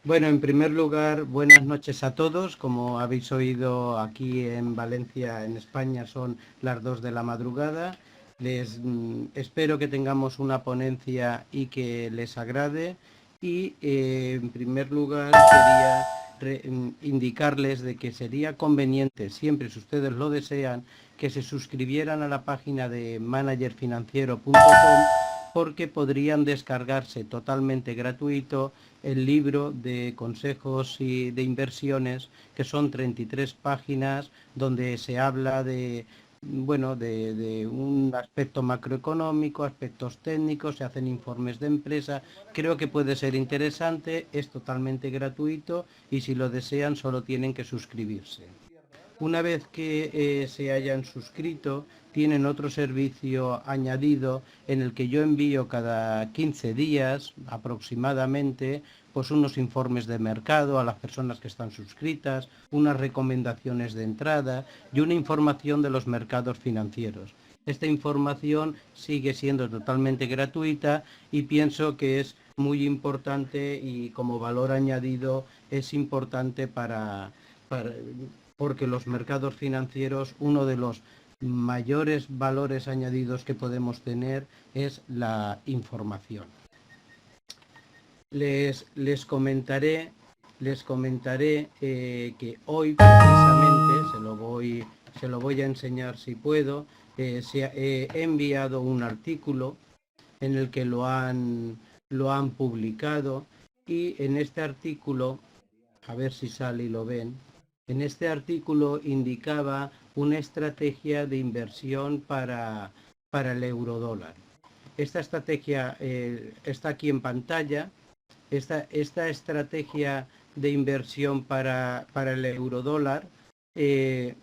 Bueno, en primer lugar, buenas noches a todos. Como habéis oído, aquí en Valencia, en España, son las 2 de la madrugada. Espero que tengamos una ponencia y que les agrade. Y en primer lugar, quería indicarles de que sería conveniente, siempre si ustedes lo desean, que se suscribieran a la página de managerfinanciero.com, porque podrían descargarse totalmente gratuito el libro de consejos y de inversiones, que son 33 páginas donde se habla de un aspecto macroeconómico, aspectos técnicos, se hacen informes de empresa. Creo que puede ser interesante, es totalmente gratuito y si lo desean solo tienen que suscribirse. Una vez que se hayan suscrito, tienen otro servicio añadido en el que yo envío cada 15 días aproximadamente pues unos informes de mercado a las personas que están suscritas, unas recomendaciones de entrada y una información de los mercados financieros. Esta información sigue siendo totalmente gratuita y pienso que es muy importante y como valor añadido es importante para porque los mercados financieros, uno de los mayores valores añadidos que podemos tener es la información. Les comentaré que hoy precisamente se lo voy a enseñar si puedo. He enviado un artículo en el que lo han publicado, y en este artículo, a ver si sale y lo ven, en este artículo indicaba una estrategia de inversión para el eurodólar. Esta estrategia está aquí en pantalla. Esta estrategia de inversión para el eurodólar, el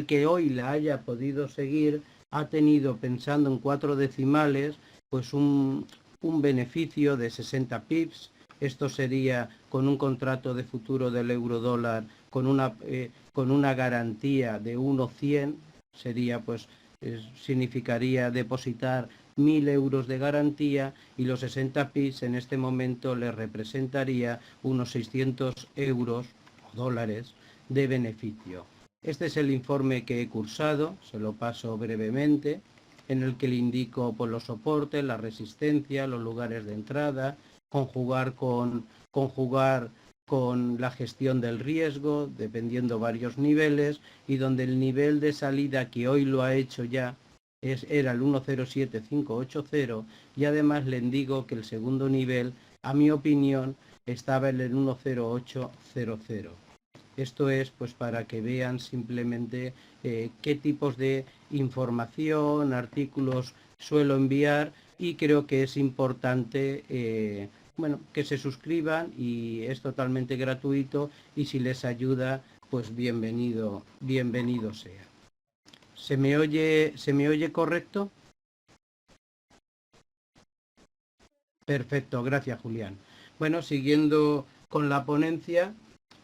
que hoy la haya podido seguir ha tenido, pensando en 4 decimales, pues un beneficio de 60 pips. Esto sería con un contrato de futuro del eurodólar con una garantía de 1,100, sería pues significaría depositar 1.000 euros de garantía, y los 60 pips en este momento le representaría unos 600 euros o dólares de beneficio. Este es el informe que he cursado, se lo paso brevemente, en el que le indico por los soportes, la resistencia, los lugares de entrada, conjugar con la gestión del riesgo, dependiendo varios niveles, y donde el nivel de salida, que hoy lo ha hecho ya, era el 1,07580, y además le digo que el segundo nivel, a mi opinión, estaba en el 1,0800. Esto es pues para que vean simplemente qué tipos de información, artículos suelo enviar, y creo que es importante que se suscriban, y es totalmente gratuito, y si les ayuda, pues bienvenido sea. ¿Se me oye correcto? Perfecto, gracias, Julián. Bueno, siguiendo con la ponencia,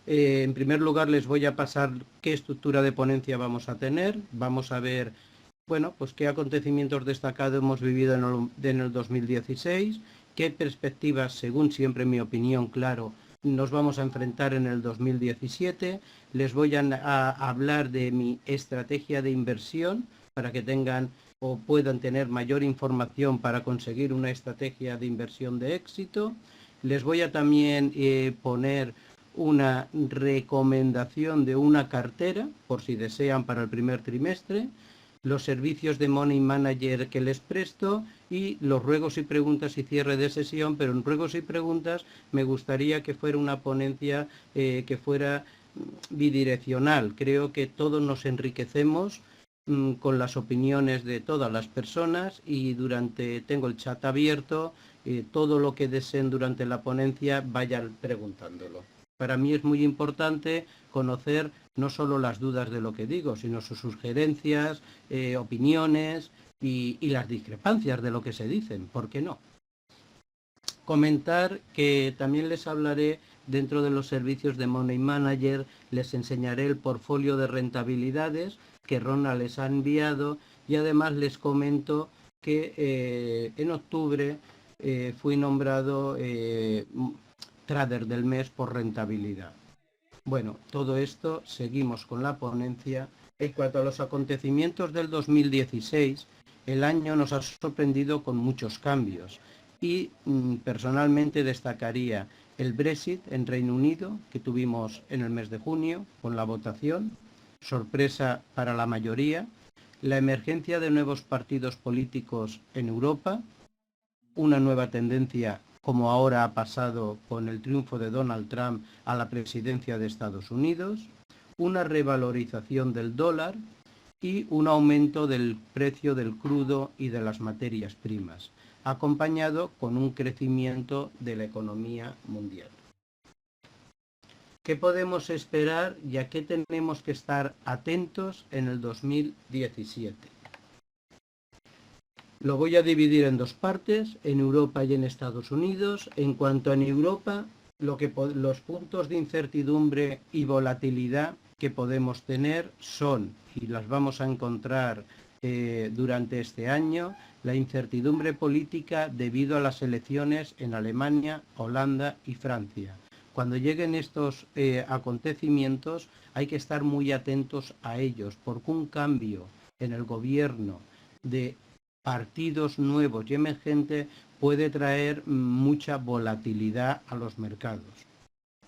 en primer lugar les voy a pasar qué estructura de ponencia vamos a tener. Vamos a ver, bueno, pues qué acontecimientos destacados hemos vivido en el 2016, qué perspectivas, según siempre mi opinión, claro, nos vamos a enfrentar en el 2017. Les voy a hablar de mi estrategia de inversión para que tengan o puedan tener mayor información para conseguir una estrategia de inversión de éxito. Les voy a también poner una recomendación de una cartera, por si desean, para el primer trimestre, los servicios de Money Manager que les presto, y los ruegos y preguntas y cierre de sesión. Pero en ruegos y preguntas me gustaría que fuera una ponencia que fuera bidireccional. Creo que todos nos enriquecemos con las opiniones de todas las personas, y tengo el chat abierto, todo lo que deseen durante la ponencia vayan preguntándolo. Para mí es muy importante conocer no solo las dudas de lo que digo, sino sus sugerencias, opiniones y las discrepancias de lo que se dicen, ¿por qué no? Comentar que también les hablaré dentro de los servicios de Money Manager, les enseñaré el portfolio de rentabilidades que Ronald les ha enviado, y además les comento que en octubre fui nombrado trader del mes por rentabilidad. Bueno, todo esto seguimos con la ponencia. En cuanto a los acontecimientos del 2016, el año nos ha sorprendido con muchos cambios y personalmente destacaría el Brexit en Reino Unido, que tuvimos en el mes de junio con la votación, sorpresa para la mayoría, la emergencia de nuevos partidos políticos en Europa, una nueva tendencia como ahora ha pasado con el triunfo de Donald Trump a la presidencia de Estados Unidos, una revalorización del dólar y un aumento del precio del crudo y de las materias primas, acompañado con un crecimiento de la economía mundial. ¿Qué podemos esperar y a qué tenemos que estar atentos en el 2017? Lo voy a dividir en dos partes, en Europa y en Estados Unidos. En cuanto a Europa, los puntos de incertidumbre y volatilidad que podemos tener son, y las vamos a encontrar durante este año, la incertidumbre política debido a las elecciones en Alemania, Holanda y Francia. Cuando lleguen estos acontecimientos hay que estar muy atentos a ellos, porque un cambio en el gobierno de partidos nuevos y emergentes puede traer mucha volatilidad a los mercados.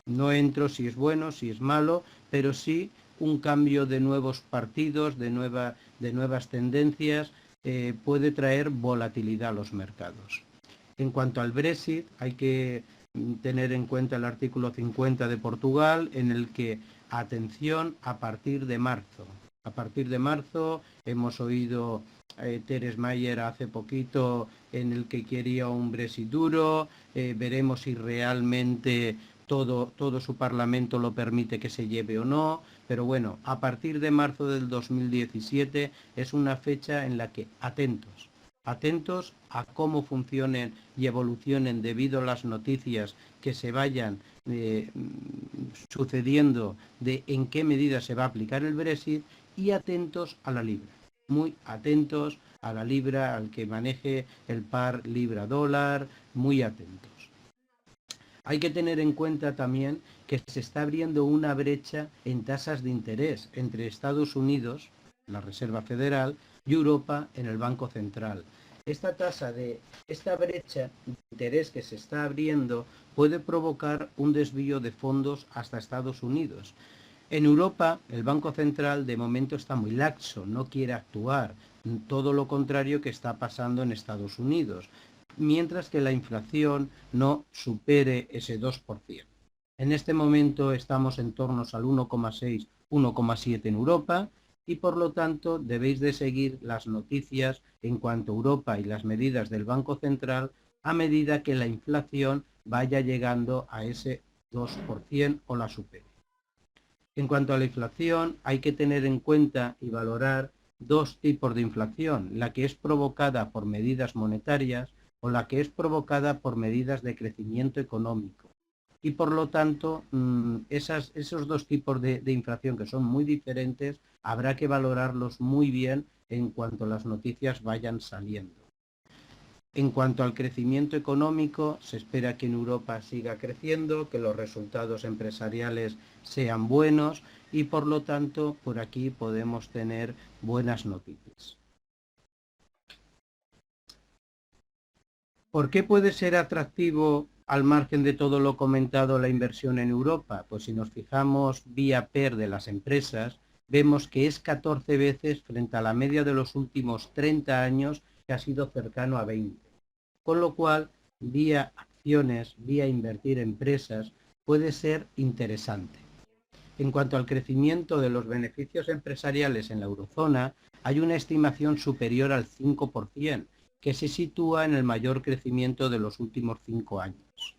No entro si es bueno, si es malo, pero sí un cambio de nuevos partidos, de nuevas tendencias, puede traer volatilidad a los mercados. En cuanto al Brexit, hay que tener en cuenta el artículo 50 de Portugal, en el que, atención, a partir de marzo. A partir de marzo hemos oído Theresa May hace poquito en el que quería un Brexit duro, veremos si realmente todo su parlamento lo permite que se lleve o no, pero bueno, a partir de marzo del 2017 es una fecha en la que atentos a cómo funcionen y evolucionen debido a las noticias que se vayan sucediendo de en qué medida se va a aplicar el Brexit, y atentos a la libra, muy atentos a la libra, al que maneje el par libra-dólar, muy atentos. Hay que tener en cuenta también que se está abriendo una brecha en tasas de interés entre Estados Unidos, la Reserva Federal, y Europa en el Banco Central. Esta brecha de interés que se está abriendo puede provocar un desvío de fondos hasta Estados Unidos. En Europa, el Banco Central de momento está muy laxo, no quiere actuar, todo lo contrario que está pasando en Estados Unidos, mientras que la inflación no supere ese 2%. En este momento estamos en torno al 1,6, 1,7 en Europa, y por lo tanto debéis de seguir las noticias en cuanto a Europa y las medidas del Banco Central a medida que la inflación vaya llegando a ese 2% o la supere. En cuanto a la inflación, hay que tener en cuenta y valorar dos tipos de inflación, la que es provocada por medidas monetarias o la que es provocada por medidas de crecimiento económico. Y por lo tanto, esos dos tipos de inflación, que son muy diferentes, habrá que valorarlos muy bien en cuanto las noticias vayan saliendo. En cuanto al crecimiento económico, se espera que en Europa siga creciendo, que los resultados empresariales sean buenos y por lo tanto por aquí podemos tener buenas noticias. ¿Por qué puede ser atractivo, al margen de todo lo comentado, la inversión en Europa? Pues si nos fijamos vía PER de las empresas, vemos que es 14 veces frente a la media de los últimos 30 años, que ha sido cercano a 20. Con lo cual, vía acciones, vía invertir en empresas, puede ser interesante. En cuanto al crecimiento de los beneficios empresariales en la eurozona, hay una estimación superior al 5%, que se sitúa en el mayor crecimiento de los últimos 5 años.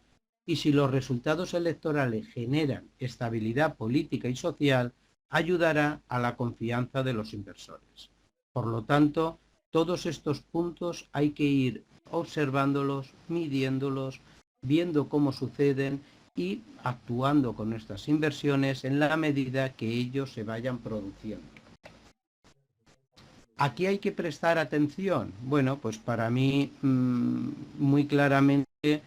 Y si los resultados electorales generan estabilidad política y social, ayudará a la confianza de los inversores. Por lo tanto, todos estos puntos hay que ir observándolos, midiéndolos, viendo cómo suceden y actuando con nuestras inversiones en la medida que ellos se vayan produciendo. ¿Aquí hay que prestar atención? Bueno, pues para mí muy claramente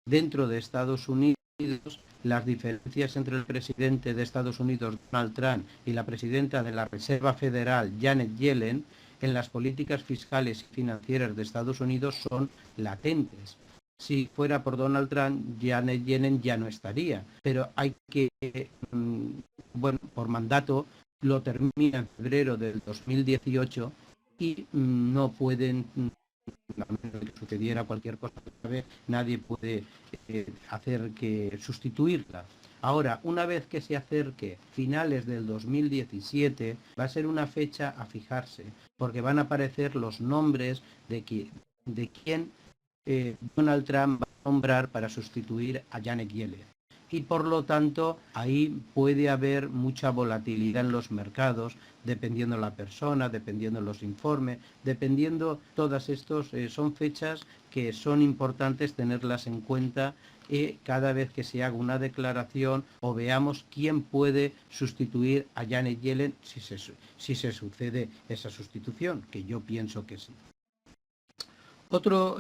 dentro de Estados Unidos Unidos, las diferencias entre el presidente de Estados Unidos, Donald Trump, y la presidenta de la Reserva Federal, Janet Yellen, en las políticas fiscales y financieras de Estados Unidos son latentes. Si fuera por Donald Trump, Janet Yellen ya no estaría, pero hay que, bueno, por mandato, lo termina en febrero del 2018 y no pueden, a menos que sucediera cualquier cosa grave, nadie puede hacer que sustituirla. Ahora, una vez que se acerque finales del 2017, va a ser una fecha a fijarse, porque van a aparecer los nombres de quién Donald Trump va a nombrar para sustituir a Janet Yellen. Y por lo tanto, ahí puede haber mucha volatilidad en los mercados, dependiendo la persona, dependiendo los informes, dependiendo todas estos, son fechas que son importantes tenerlas en cuenta cada vez que se haga una declaración o veamos quién puede sustituir a Janet Yellen si se sucede esa sustitución, que yo pienso que sí. Otro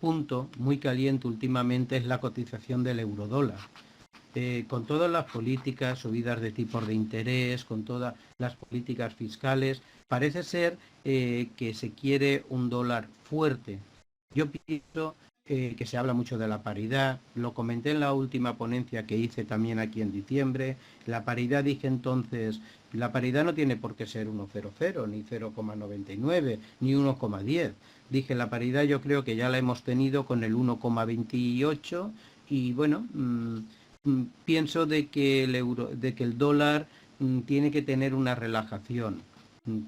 punto muy caliente últimamente es la cotización del eurodólar. Con todas las políticas, subidas de tipos de interés, con todas las políticas fiscales, parece ser que se quiere un dólar fuerte. Yo pienso que se habla mucho de la paridad, lo comenté en la última ponencia que hice también aquí en diciembre. La paridad, dije entonces, la paridad no tiene por qué ser 1,00, ni 0,99, ni 1,10. Dije, la paridad yo creo que ya la hemos tenido con el 1,28 y bueno, pienso de que el dólar tiene que tener una relajación.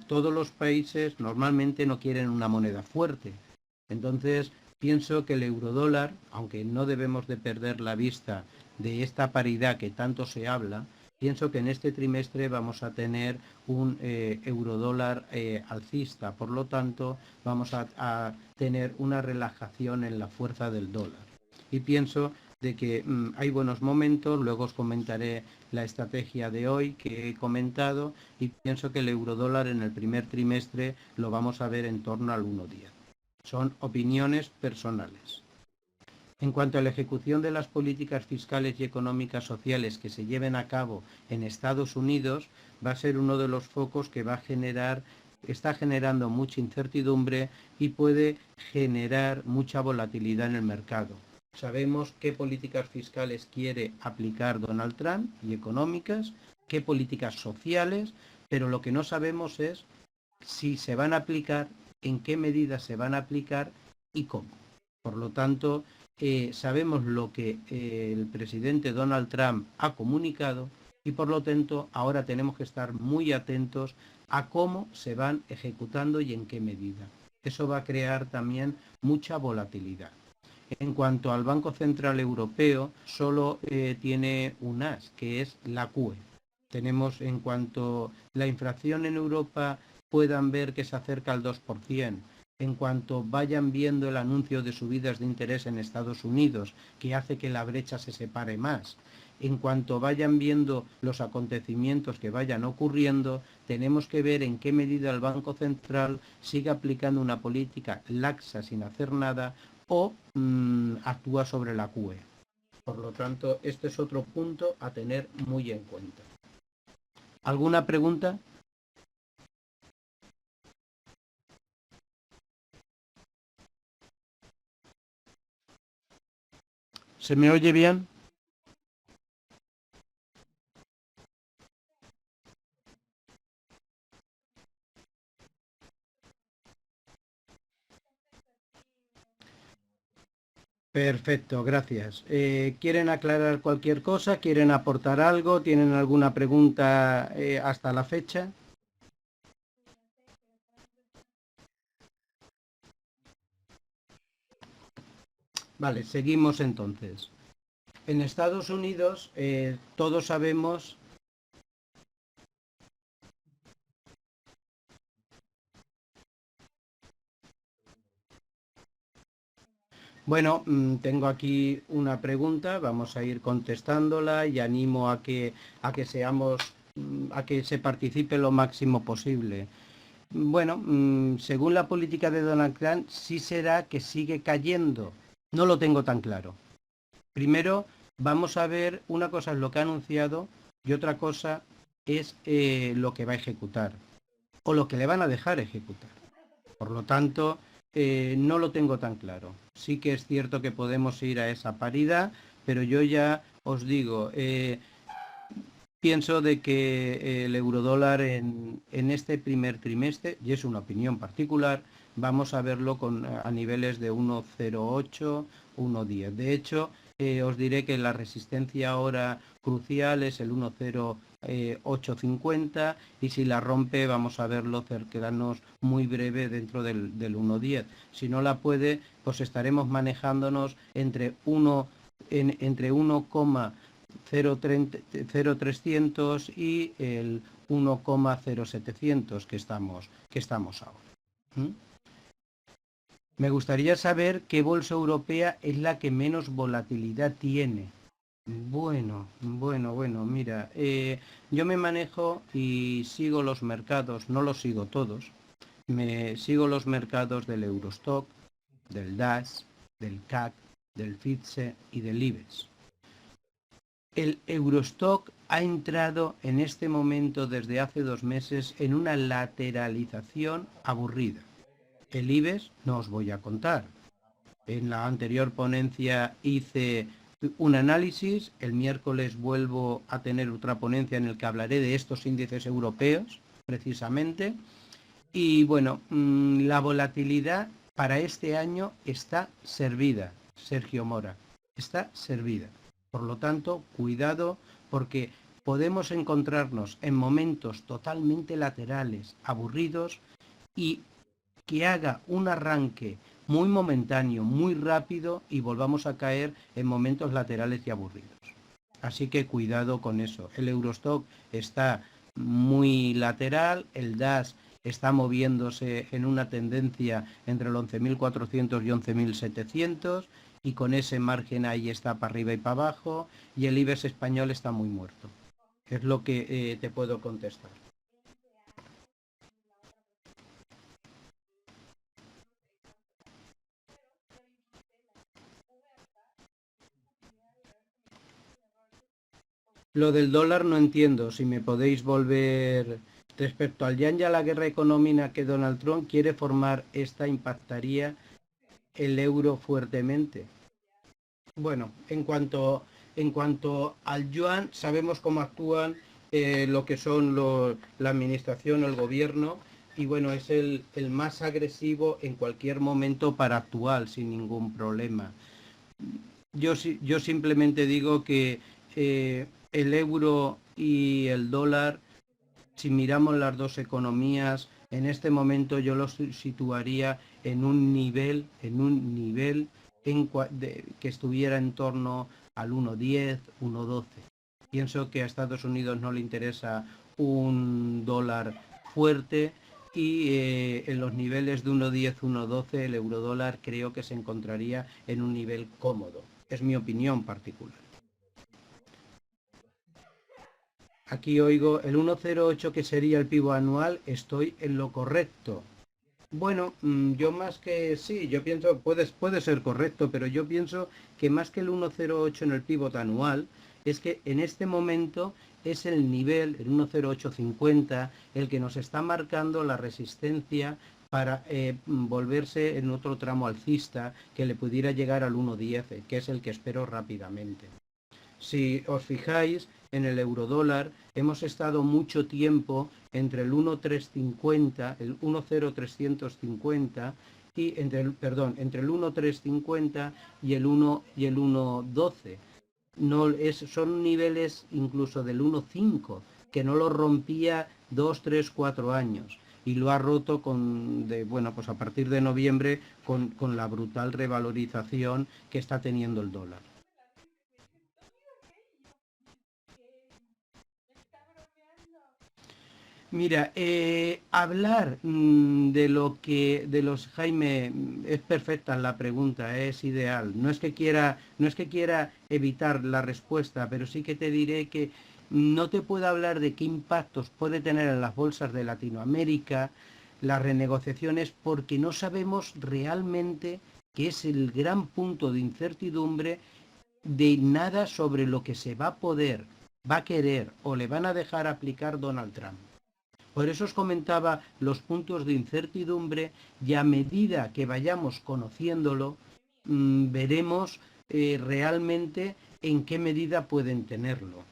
Todos los países normalmente no quieren una moneda fuerte. Entonces, pienso que el eurodólar, aunque no debemos de perder la vista de esta paridad que tanto se habla, pienso que en este trimestre vamos a tener un eurodólar alcista. Por lo tanto, vamos a tener una relajación en la fuerza del dólar. Y pienso de que hay buenos momentos, luego os comentaré la estrategia de hoy que he comentado y pienso que el eurodólar en el primer trimestre lo vamos a ver en torno al 1,10. Son opiniones personales. En cuanto a la ejecución de las políticas fiscales y económicas sociales que se lleven a cabo en Estados Unidos, va a ser uno de los focos que está generando mucha incertidumbre y puede generar mucha volatilidad en el mercado. Sabemos qué políticas fiscales quiere aplicar Donald Trump y económicas, qué políticas sociales, pero lo que no sabemos es si se van a aplicar, en qué medida se van a aplicar y cómo. Por lo tanto, sabemos lo que el presidente Donald Trump ha comunicado y por lo tanto ahora tenemos que estar muy atentos a cómo se van ejecutando y en qué medida. Eso va a crear también mucha volatilidad. En cuanto al Banco Central Europeo, solo tiene un as, que es la QE. Tenemos, en cuanto la inflación en Europa puedan ver que se acerca al 2%, en cuanto vayan viendo el anuncio de subidas de interés en Estados Unidos, que hace que la brecha se separe más, en cuanto vayan viendo los acontecimientos que vayan ocurriendo, tenemos que ver en qué medida el Banco Central sigue aplicando una política laxa sin hacer nada o actúa sobre la QE. Por lo tanto, este es otro punto a tener muy en cuenta. ¿Alguna pregunta? ¿Se me oye bien? Perfecto, gracias. ¿Quieren aclarar cualquier cosa? ¿Quieren aportar algo? ¿Tienen alguna pregunta hasta la fecha? Vale, seguimos entonces. En Estados Unidos todos sabemos... Bueno, tengo aquí una pregunta, vamos a ir contestándola y animo a que a que se participe lo máximo posible. Bueno, según la política de Donald Trump, sí será que sigue cayendo. No lo tengo tan claro. Primero, vamos a ver, una cosa es lo que ha anunciado y otra cosa es lo que va a ejecutar o lo que le van a dejar ejecutar. Por lo tanto, no lo tengo tan claro. Sí que es cierto que podemos ir a esa paridad, pero yo ya os digo, pienso de que el eurodólar en este primer trimestre, y es una opinión particular, vamos a verlo a niveles de 1,08, 1,10. De hecho, os diré que la resistencia ahora crucial es el 1,0850 y si la rompe vamos a verlo cercanos muy breve dentro del 1,10. Si no la puede, pues estaremos manejándonos entre 0,300 y el 1,0700 que estamos ahora. Me gustaría saber qué bolsa europea es la que menos volatilidad tiene. Bueno, mira, yo me manejo y sigo los mercados, no los sigo todos, sigo los mercados del Eurostock, del DAX, del CAC, del FTSE y del IBEX. El Eurostock ha entrado en este momento desde hace 2 meses en una lateralización aburrida. El IBEX no os voy a contar. En la anterior ponencia hice un análisis, el miércoles vuelvo a tener otra ponencia en la que hablaré de estos índices europeos, precisamente. Y bueno, la volatilidad para este año está servida, Sergio Mora, está servida. Por lo tanto, cuidado porque podemos encontrarnos en momentos totalmente laterales, aburridos y que haga un arranque muy momentáneo, muy rápido y volvamos a caer en momentos laterales y aburridos. Así que cuidado con eso. El Eurostock está muy lateral, el DAX está moviéndose en una tendencia entre el 11.400 y 11.700 y con ese margen ahí está para arriba y para abajo y el IBEX español está muy muerto. Es lo que te puedo contestar. Lo del dólar no entiendo, si me podéis volver respecto al yan y a la guerra económica que Donald Trump quiere formar, ¿esta impactaría el euro fuertemente? Bueno, en cuanto al yuan, sabemos cómo actúan lo que son la administración o el gobierno y bueno, es el más agresivo en cualquier momento para actuar sin ningún problema. Yo simplemente digo que el euro y el dólar, si miramos las dos economías, en este momento yo los situaría en un nivel que estuviera en torno al 1,10, 1,12. Pienso que a Estados Unidos no le interesa un dólar fuerte y en los niveles de 1,10, 1,12 el eurodólar creo que se encontraría en un nivel cómodo. Es mi opinión particular. Aquí oigo el 1,08 que sería el pivo anual, estoy en lo correcto. Bueno, yo más que sí, yo pienso, puede ser correcto, pero yo pienso que más que el 1,08 en el pivot anual, es que en este momento es el nivel, el 1,0850, el que nos está marcando la resistencia para volverse en otro tramo alcista que le pudiera llegar al 1,10, que es el que espero rápidamente. Si os fijáis, en el eurodólar hemos estado mucho tiempo entre el 1,350, el 1,0350 y entre el 1,350 y el 1,12. No, son niveles incluso del 1,5 que no lo rompía 2, 3, 4 años y lo ha roto pues a partir de noviembre con la brutal revalorización que está teniendo el dólar. Mira, hablar de los Jaime es perfecta la pregunta, es ideal. No es que quiera evitar la respuesta, pero sí que te diré que no te puedo hablar de qué impactos puede tener en las bolsas de Latinoamérica las renegociaciones porque no sabemos realmente qué es el gran punto de incertidumbre de nada sobre lo que se va a poder, va a querer o le van a dejar aplicar Donald Trump. Por eso os comentaba los puntos de incertidumbre y a medida que vayamos conociéndolo, veremos realmente en qué medida pueden tenerlo.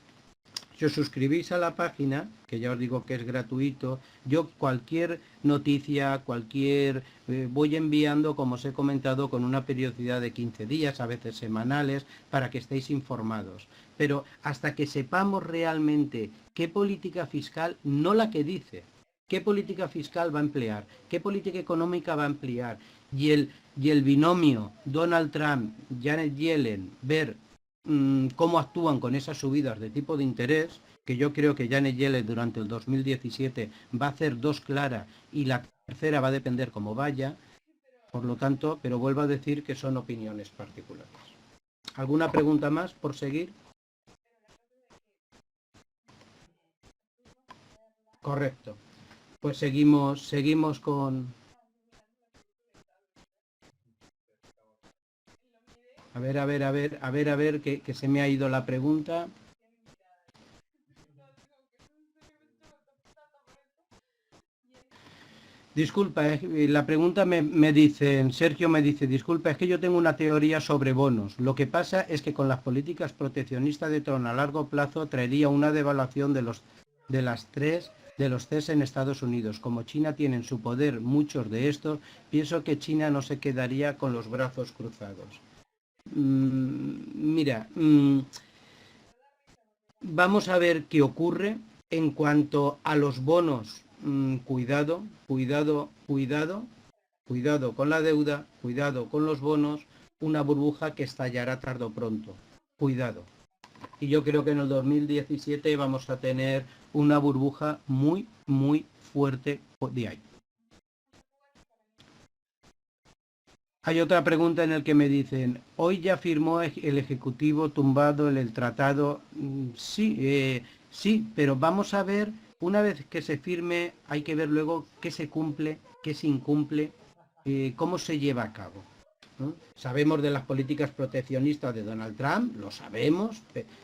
Si os suscribís a la página, que ya os digo que es gratuito, yo cualquier noticia, voy enviando, como os he comentado, con una periodicidad de 15 días, a veces semanales, para que estéis informados. Pero hasta que sepamos realmente qué política fiscal, no la que dice, qué política fiscal va a emplear, qué política económica va a emplear, y el binomio Donald Trump, Janet Yellen, ver cómo actúan con esas subidas de tipo de interés, que yo creo que Janet Yellen durante el 2017 va a hacer 2 claras y la tercera va a depender cómo vaya, por lo tanto, pero vuelvo a decir que son opiniones particulares. ¿Alguna pregunta más por seguir? Correcto. Pues seguimos con... A ver, que se me ha ido la pregunta. Disculpa, la pregunta me dicen, Sergio me dice, disculpa, es que yo tengo una teoría sobre bonos. Lo que pasa es que con las políticas proteccionistas de Trump a largo plazo traería una devaluación de los CES en Estados Unidos. Como China tiene en su poder muchos de estos, pienso que China no se quedaría con los brazos cruzados. Mira, vamos a ver qué ocurre en cuanto a los bonos. Cuidado con la deuda, cuidado con los bonos, una burbuja que estallará tarde o pronto. Cuidado. Y yo creo que en el 2017 vamos a tener una burbuja muy fuerte de ahí. Hay otra pregunta en la que me dicen, hoy ya firmó el Ejecutivo tumbado el tratado. Sí, pero vamos a ver, una vez que se firme, hay que ver luego qué se cumple, qué se incumple, cómo se lleva a cabo, ¿no? Sabemos de las políticas proteccionistas de Donald Trump, lo sabemos,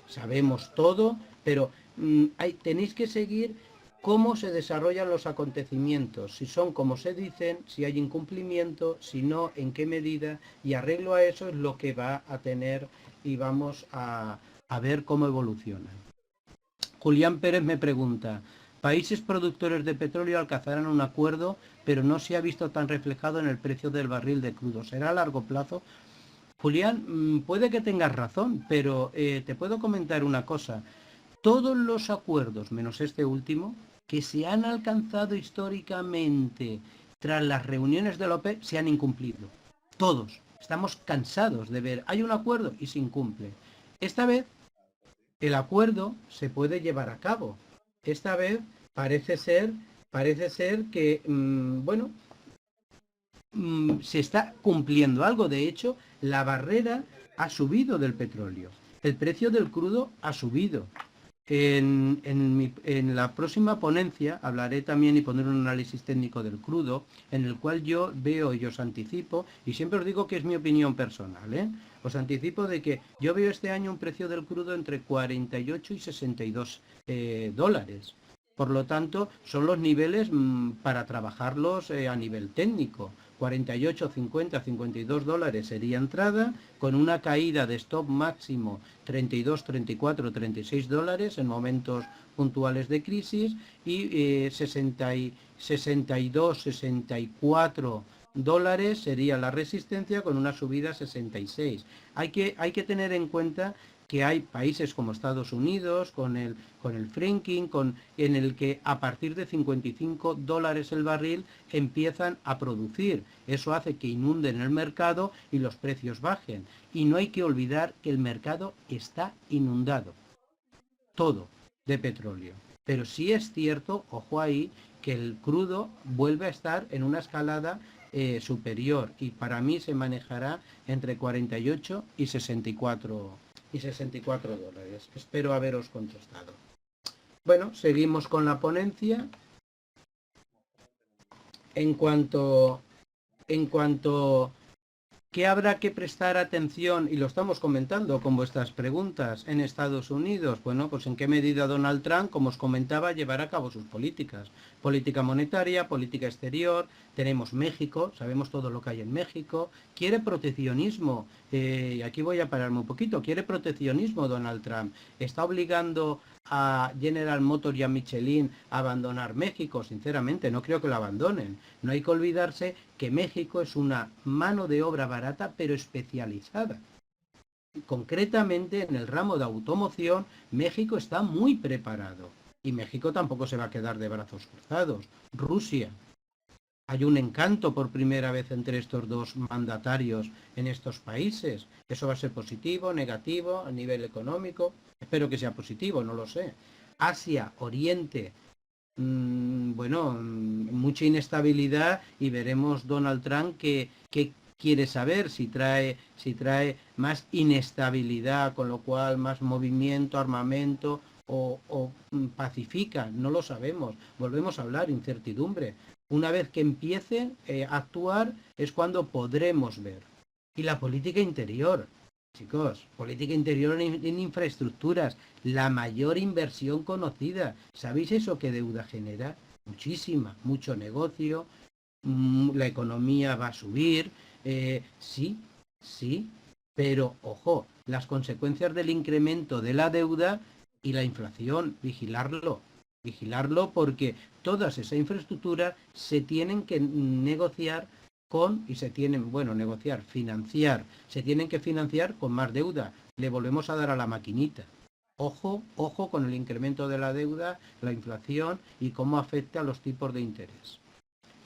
sabemos todo, pero tenéis que seguir cómo se desarrollan los acontecimientos, si son como se dicen, si hay incumplimiento, si no, en qué medida, y arreglo a eso es lo que va a tener y vamos a ver cómo evoluciona. Julián Pérez me pregunta, países productores de petróleo alcanzarán un acuerdo, pero no se ha visto tan reflejado en el precio del barril de crudo. ¿Será a largo plazo? Julián, puede que tengas razón, pero te puedo comentar una cosa. Todos los acuerdos, menos este último, que se han alcanzado históricamente tras las reuniones de la OPEP, se han incumplido. Todos. Estamos cansados de ver, hay un acuerdo y se incumple. Esta vez el acuerdo se puede llevar a cabo. Esta vez parece ser que, bueno, se está cumpliendo algo. De hecho, la barrera ha subido del petróleo. El precio del crudo ha subido. En la próxima ponencia hablaré también y pondré un análisis técnico del crudo, en el cual yo veo y os anticipo, y siempre os digo que es mi opinión personal, os anticipo de que yo veo este año un precio del crudo entre 48 y 62 dólares. Por lo tanto, son los niveles para trabajarlos a nivel técnico. 48, 50, 52 dólares sería entrada, con una caída de stop máximo 32, 34, 36 dólares en momentos puntuales de crisis y 62, 64 dólares sería la resistencia con una subida a 66. Hay que tener en cuenta que hay países como Estados Unidos, con el fracking, en el que a partir de 55 dólares el barril empiezan a producir. Eso hace que inunden el mercado y los precios bajen. Y no hay que olvidar que el mercado está inundado. Todo de petróleo. Pero sí es cierto, ojo ahí, que el crudo vuelve a estar en una escalada superior y para mí se manejará entre 48 y 64 dólares. Espero haberos contestado. Bueno, seguimos con la ponencia. En cuanto ¿Qué habrá que prestar atención? Y lo estamos comentando con vuestras preguntas en Estados Unidos. Bueno, pues en qué medida Donald Trump, como os comentaba, llevará a cabo sus políticas. Política monetaria, política exterior. Tenemos México, sabemos todo lo que hay en México. Quiere proteccionismo. Aquí voy a pararme un poquito. Quiere proteccionismo Donald Trump. Está obligando a General Motors y a Michelin a abandonar México. Sinceramente, no creo que lo abandonen. No hay que olvidarse que México es una mano de obra barata pero especializada. Concretamente en el ramo de automoción, México está muy preparado. Y México tampoco se va a quedar de brazos cruzados. Rusia. Hay un encanto por primera vez entre estos dos mandatarios en estos países. Eso va a ser positivo, negativo, a nivel económico. Espero que sea positivo, no lo sé. Asia, Oriente, mucha inestabilidad y veremos Donald Trump que quiere saber si trae más inestabilidad, con lo cual más movimiento, armamento o pacifica, no lo sabemos. Volvemos a hablar, incertidumbre. Una vez que empiece a actuar es cuando podremos ver. Y la política interior. Chicos, política interior en infraestructuras, la mayor inversión conocida. ¿Sabéis eso qué deuda genera? Muchísima, mucho negocio, la economía va a subir, sí, sí, pero ojo, las consecuencias del incremento de la deuda y la inflación, vigilarlo porque todas esas infraestructuras se tienen que negociar y se tienen, financiar, se tienen que financiar con más deuda. Le volvemos a dar a la maquinita. Ojo, ojo con el incremento de la deuda, la inflación y cómo afecta a los tipos de interés.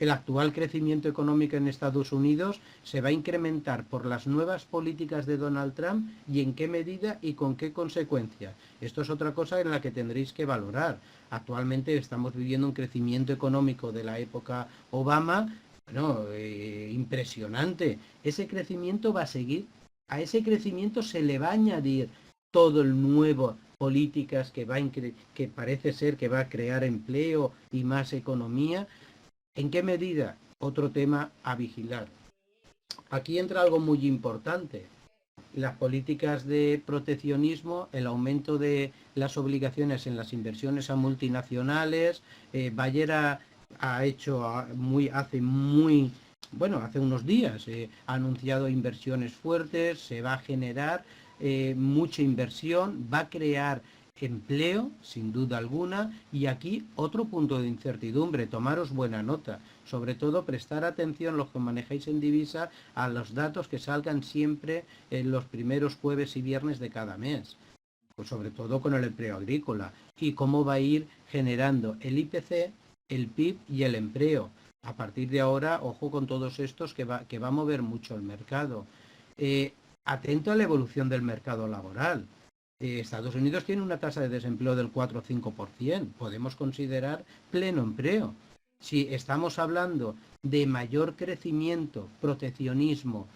El actual crecimiento económico en Estados Unidos se va a incrementar por las nuevas políticas de Donald Trump y en qué medida y con qué consecuencias. Esto es otra cosa en la que tendréis que valorar. Actualmente estamos viviendo un crecimiento económico de la época Obama, impresionante. Ese crecimiento va a seguir. A ese crecimiento se le va a añadir todo el nuevo políticas que parece ser que va a crear empleo y más economía. ¿En qué medida? Otro tema a vigilar. Aquí entra algo muy importante. Las políticas de proteccionismo, el aumento de las obligaciones en las inversiones a multinacionales. Bayer ha hecho hace unos días, ha anunciado inversiones fuertes, se va a generar mucha inversión, va a crear empleo, sin duda alguna, y aquí otro punto de incertidumbre, tomaros buena nota, sobre todo prestar atención los que manejáis en divisa a los datos que salgan siempre en los primeros jueves y viernes de cada mes, pues sobre todo con el empleo agrícola, y cómo va a ir generando el IPC, el PIB y el empleo. A partir de ahora, ojo con todos estos que va a mover mucho el mercado. Atento a la evolución del mercado laboral. Estados Unidos tiene una tasa de desempleo del 4 o 5%. Podemos considerar pleno empleo. Si estamos hablando de mayor crecimiento, proteccionismo,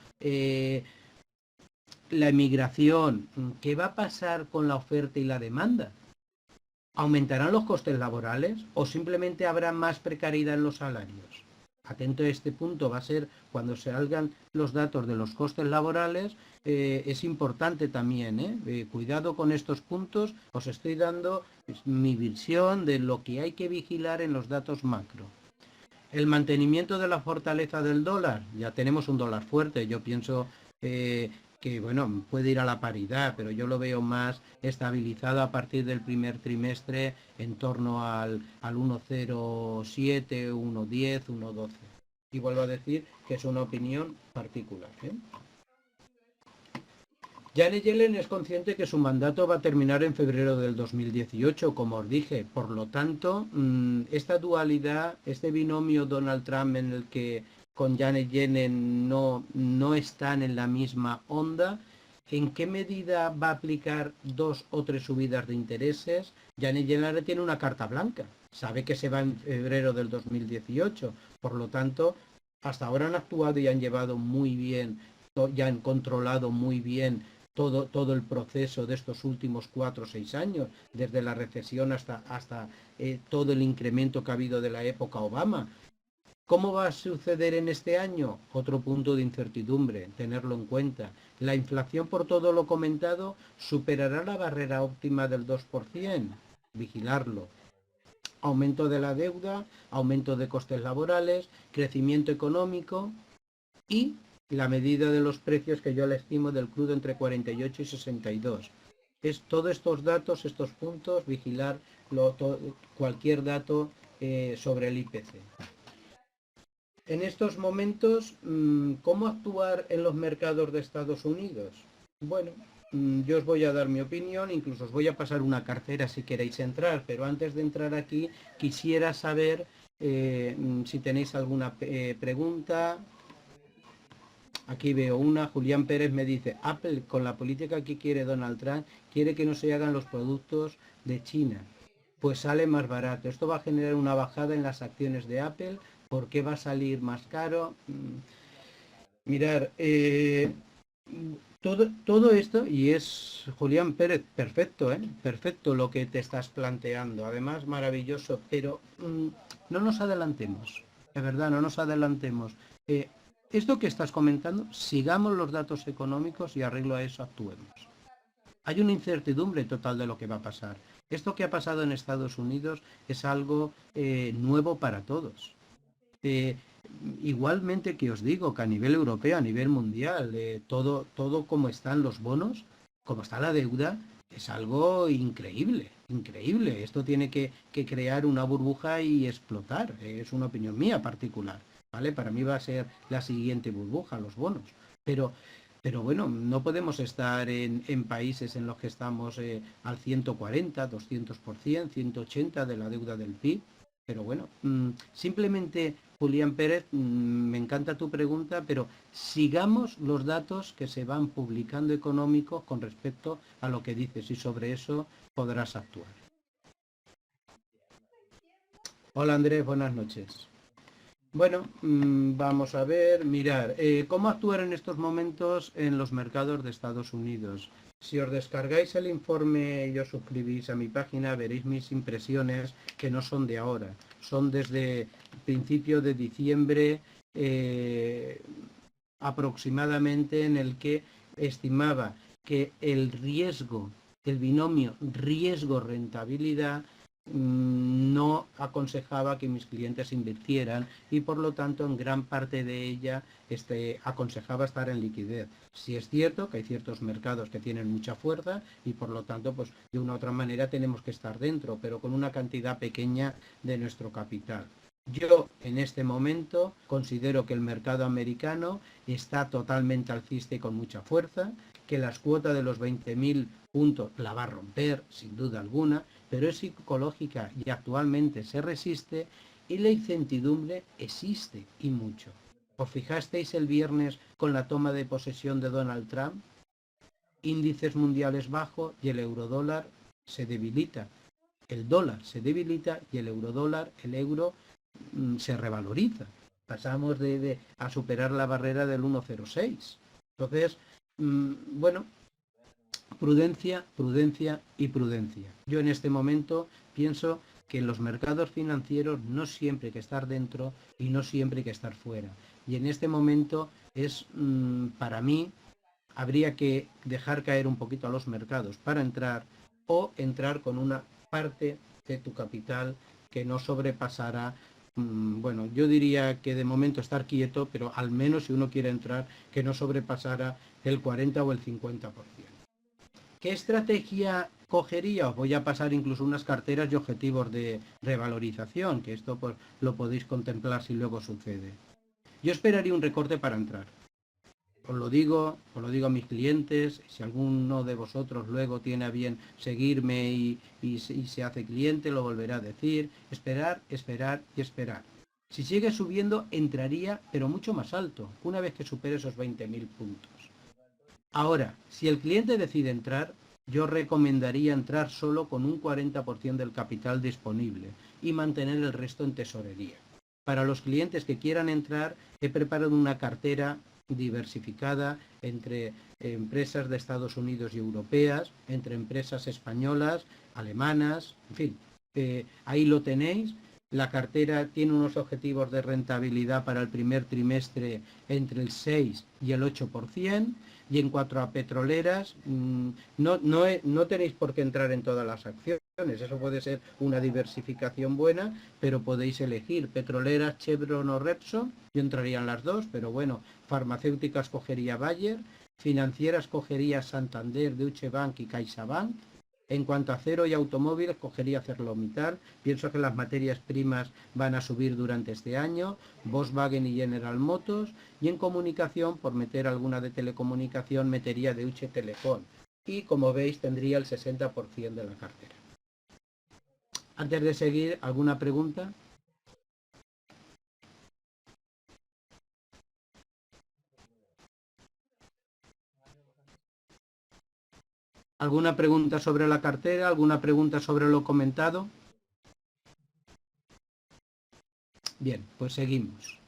la emigración, ¿qué va a pasar con la oferta y la demanda? ¿Aumentarán los costes laborales o simplemente habrá más precariedad en los salarios? Atento a este punto, va a ser cuando salgan los datos de los costes laborales, es importante también, cuidado con estos puntos, os estoy dando mi visión de lo que hay que vigilar en los datos macro. El mantenimiento de la fortaleza del dólar, ya tenemos un dólar fuerte, yo pienso puede ir a la paridad, pero yo lo veo más estabilizado a partir del primer trimestre en torno al 1,07, 1,10, 1,12. Y vuelvo a decir que es una opinión particular. Janet Yellen es consciente que su mandato va a terminar en febrero del 2018, como os dije. Por lo tanto, esta dualidad, este binomio Donald Trump en el que con Janet Yellen no están en la misma onda, ¿en qué medida va a aplicar 2 o 3 subidas de intereses? Janet Yellen tiene una carta blanca, sabe que se va en febrero del 2018, por lo tanto, hasta ahora han actuado y han llevado muy bien, ya han controlado muy bien todo el proceso de estos últimos 4 o 6 años, desde la recesión hasta todo el incremento que ha habido de la época Obama. ¿Cómo va a suceder en este año? Otro punto de incertidumbre, tenerlo en cuenta. La inflación, por todo lo comentado, superará la barrera óptima del 2%. Vigilarlo. Aumento de la deuda, aumento de costes laborales, crecimiento económico y la medida de los precios que yo le estimo del crudo entre 48 y 62. Es todos estos datos, estos puntos, vigilar cualquier dato sobre el IPC. En estos momentos, ¿cómo actuar en los mercados de Estados Unidos? Bueno, yo os voy a dar mi opinión, incluso os voy a pasar una cartera si queréis entrar, pero antes de entrar aquí quisiera saber si tenéis alguna pregunta. Aquí veo una, Julián Pérez me dice, Apple con la política que quiere Donald Trump, quiere que no se hagan los productos de China, pues sale más barato. Esto va a generar una bajada en las acciones de Apple. ¿Por qué va a salir más caro? Mirar, todo esto, y es Julián Pérez, perfecto, perfecto lo que te estás planteando, además maravilloso, pero no nos adelantemos, de verdad, no nos adelantemos. Esto que estás comentando, sigamos los datos económicos y arreglo a eso actuemos. Hay una incertidumbre total de lo que va a pasar. Esto que ha pasado en Estados Unidos es algo nuevo para todos. Igualmente que os digo que a nivel europeo, a nivel mundial, todo como están los bonos, como está la deuda, es algo increíble, increíble. Esto tiene que crear una burbuja y explotar. Es una opinión mía particular, ¿vale? Para mí va a ser la siguiente burbuja, los bonos. Pero bueno, no podemos estar en países en los que estamos al 140, 200%, 180 de la deuda del PIB. Pero bueno, simplemente, Julián Pérez, me encanta tu pregunta, pero sigamos los datos que se van publicando económicos con respecto a lo que dices y sobre eso podrás actuar. Hola Andrés, buenas noches. Bueno, vamos a ver, mirar, ¿cómo actuar en estos momentos en los mercados de Estados Unidos? Si os descargáis el informe y os suscribís a mi página, veréis mis impresiones que no son de ahora, son desde principio de diciembre aproximadamente, en el que estimaba que el riesgo, el binomio riesgo-rentabilidad, no aconsejaba que mis clientes invirtieran y por lo tanto en gran parte de ella aconsejaba estar en liquidez. Sí es cierto que hay ciertos mercados que tienen mucha fuerza y por lo tanto pues de una u otra manera tenemos que estar dentro, pero con una cantidad pequeña de nuestro capital. Yo en este momento considero que el mercado americano está totalmente alcista y con mucha fuerza, que las cuotas de los 20.000 puntos la va a romper sin duda alguna, pero es psicológica y actualmente se resiste y la incertidumbre existe y mucho. ¿Os fijasteis el viernes con la toma de posesión de Donald Trump? Índices mundiales bajos y el eurodólar se debilita. El dólar se debilita y el eurodólar, el euro, se revaloriza. Pasamos a superar la barrera del 1,06. Entonces, bueno, prudencia, prudencia y prudencia. Yo en este momento pienso que en los mercados financieros no siempre hay que estar dentro y no siempre hay que estar fuera. Y en este momento es, para mí, habría que dejar caer un poquito a los mercados para entrar o entrar con una parte de tu capital que no sobrepasara, bueno, yo diría que de momento estar quieto, pero al menos si uno quiere entrar, que no sobrepasara el 40 o el 50%. ¿Qué estrategia cogería? Os voy a pasar incluso unas carteras y objetivos de revalorización, que esto pues lo podéis contemplar si luego sucede. Yo esperaría un recorte para entrar. Os lo digo a mis clientes, si alguno de vosotros luego tiene a bien seguirme y se hace cliente, lo volverá a decir, esperar, esperar y esperar. Si sigue subiendo, entraría, pero mucho más alto, una vez que supere esos 20.000 puntos. Ahora, si el cliente decide entrar, yo recomendaría entrar solo con un 40% del capital disponible y mantener el resto en tesorería. Para los clientes que quieran entrar, he preparado una cartera diversificada entre empresas de Estados Unidos y europeas, entre empresas españolas, alemanas, en fin, ahí lo tenéis. La cartera tiene unos objetivos de rentabilidad para el primer trimestre entre el 6 y el 8%. Y en cuanto a petroleras, no tenéis por qué entrar en todas las acciones. Eso puede ser una diversificación buena, pero podéis elegir petroleras, Chevron o Repsol. Yo entraría en las dos, pero bueno, farmacéuticas cogería Bayer, financieras cogería Santander, Deutsche Bank y CaixaBank. En cuanto a acero y automóviles, cogería ArcelorMittal. Pienso que las materias primas van a subir durante este año, Volkswagen y General Motors. Y en comunicación, por meter alguna de telecomunicación, metería Deutsche Telekom. Y como veis, tendría el 60% de la cartera. Antes de seguir, ¿alguna pregunta? ¿Alguna pregunta sobre la cartera? ¿Alguna pregunta sobre lo comentado? Bien, pues seguimos.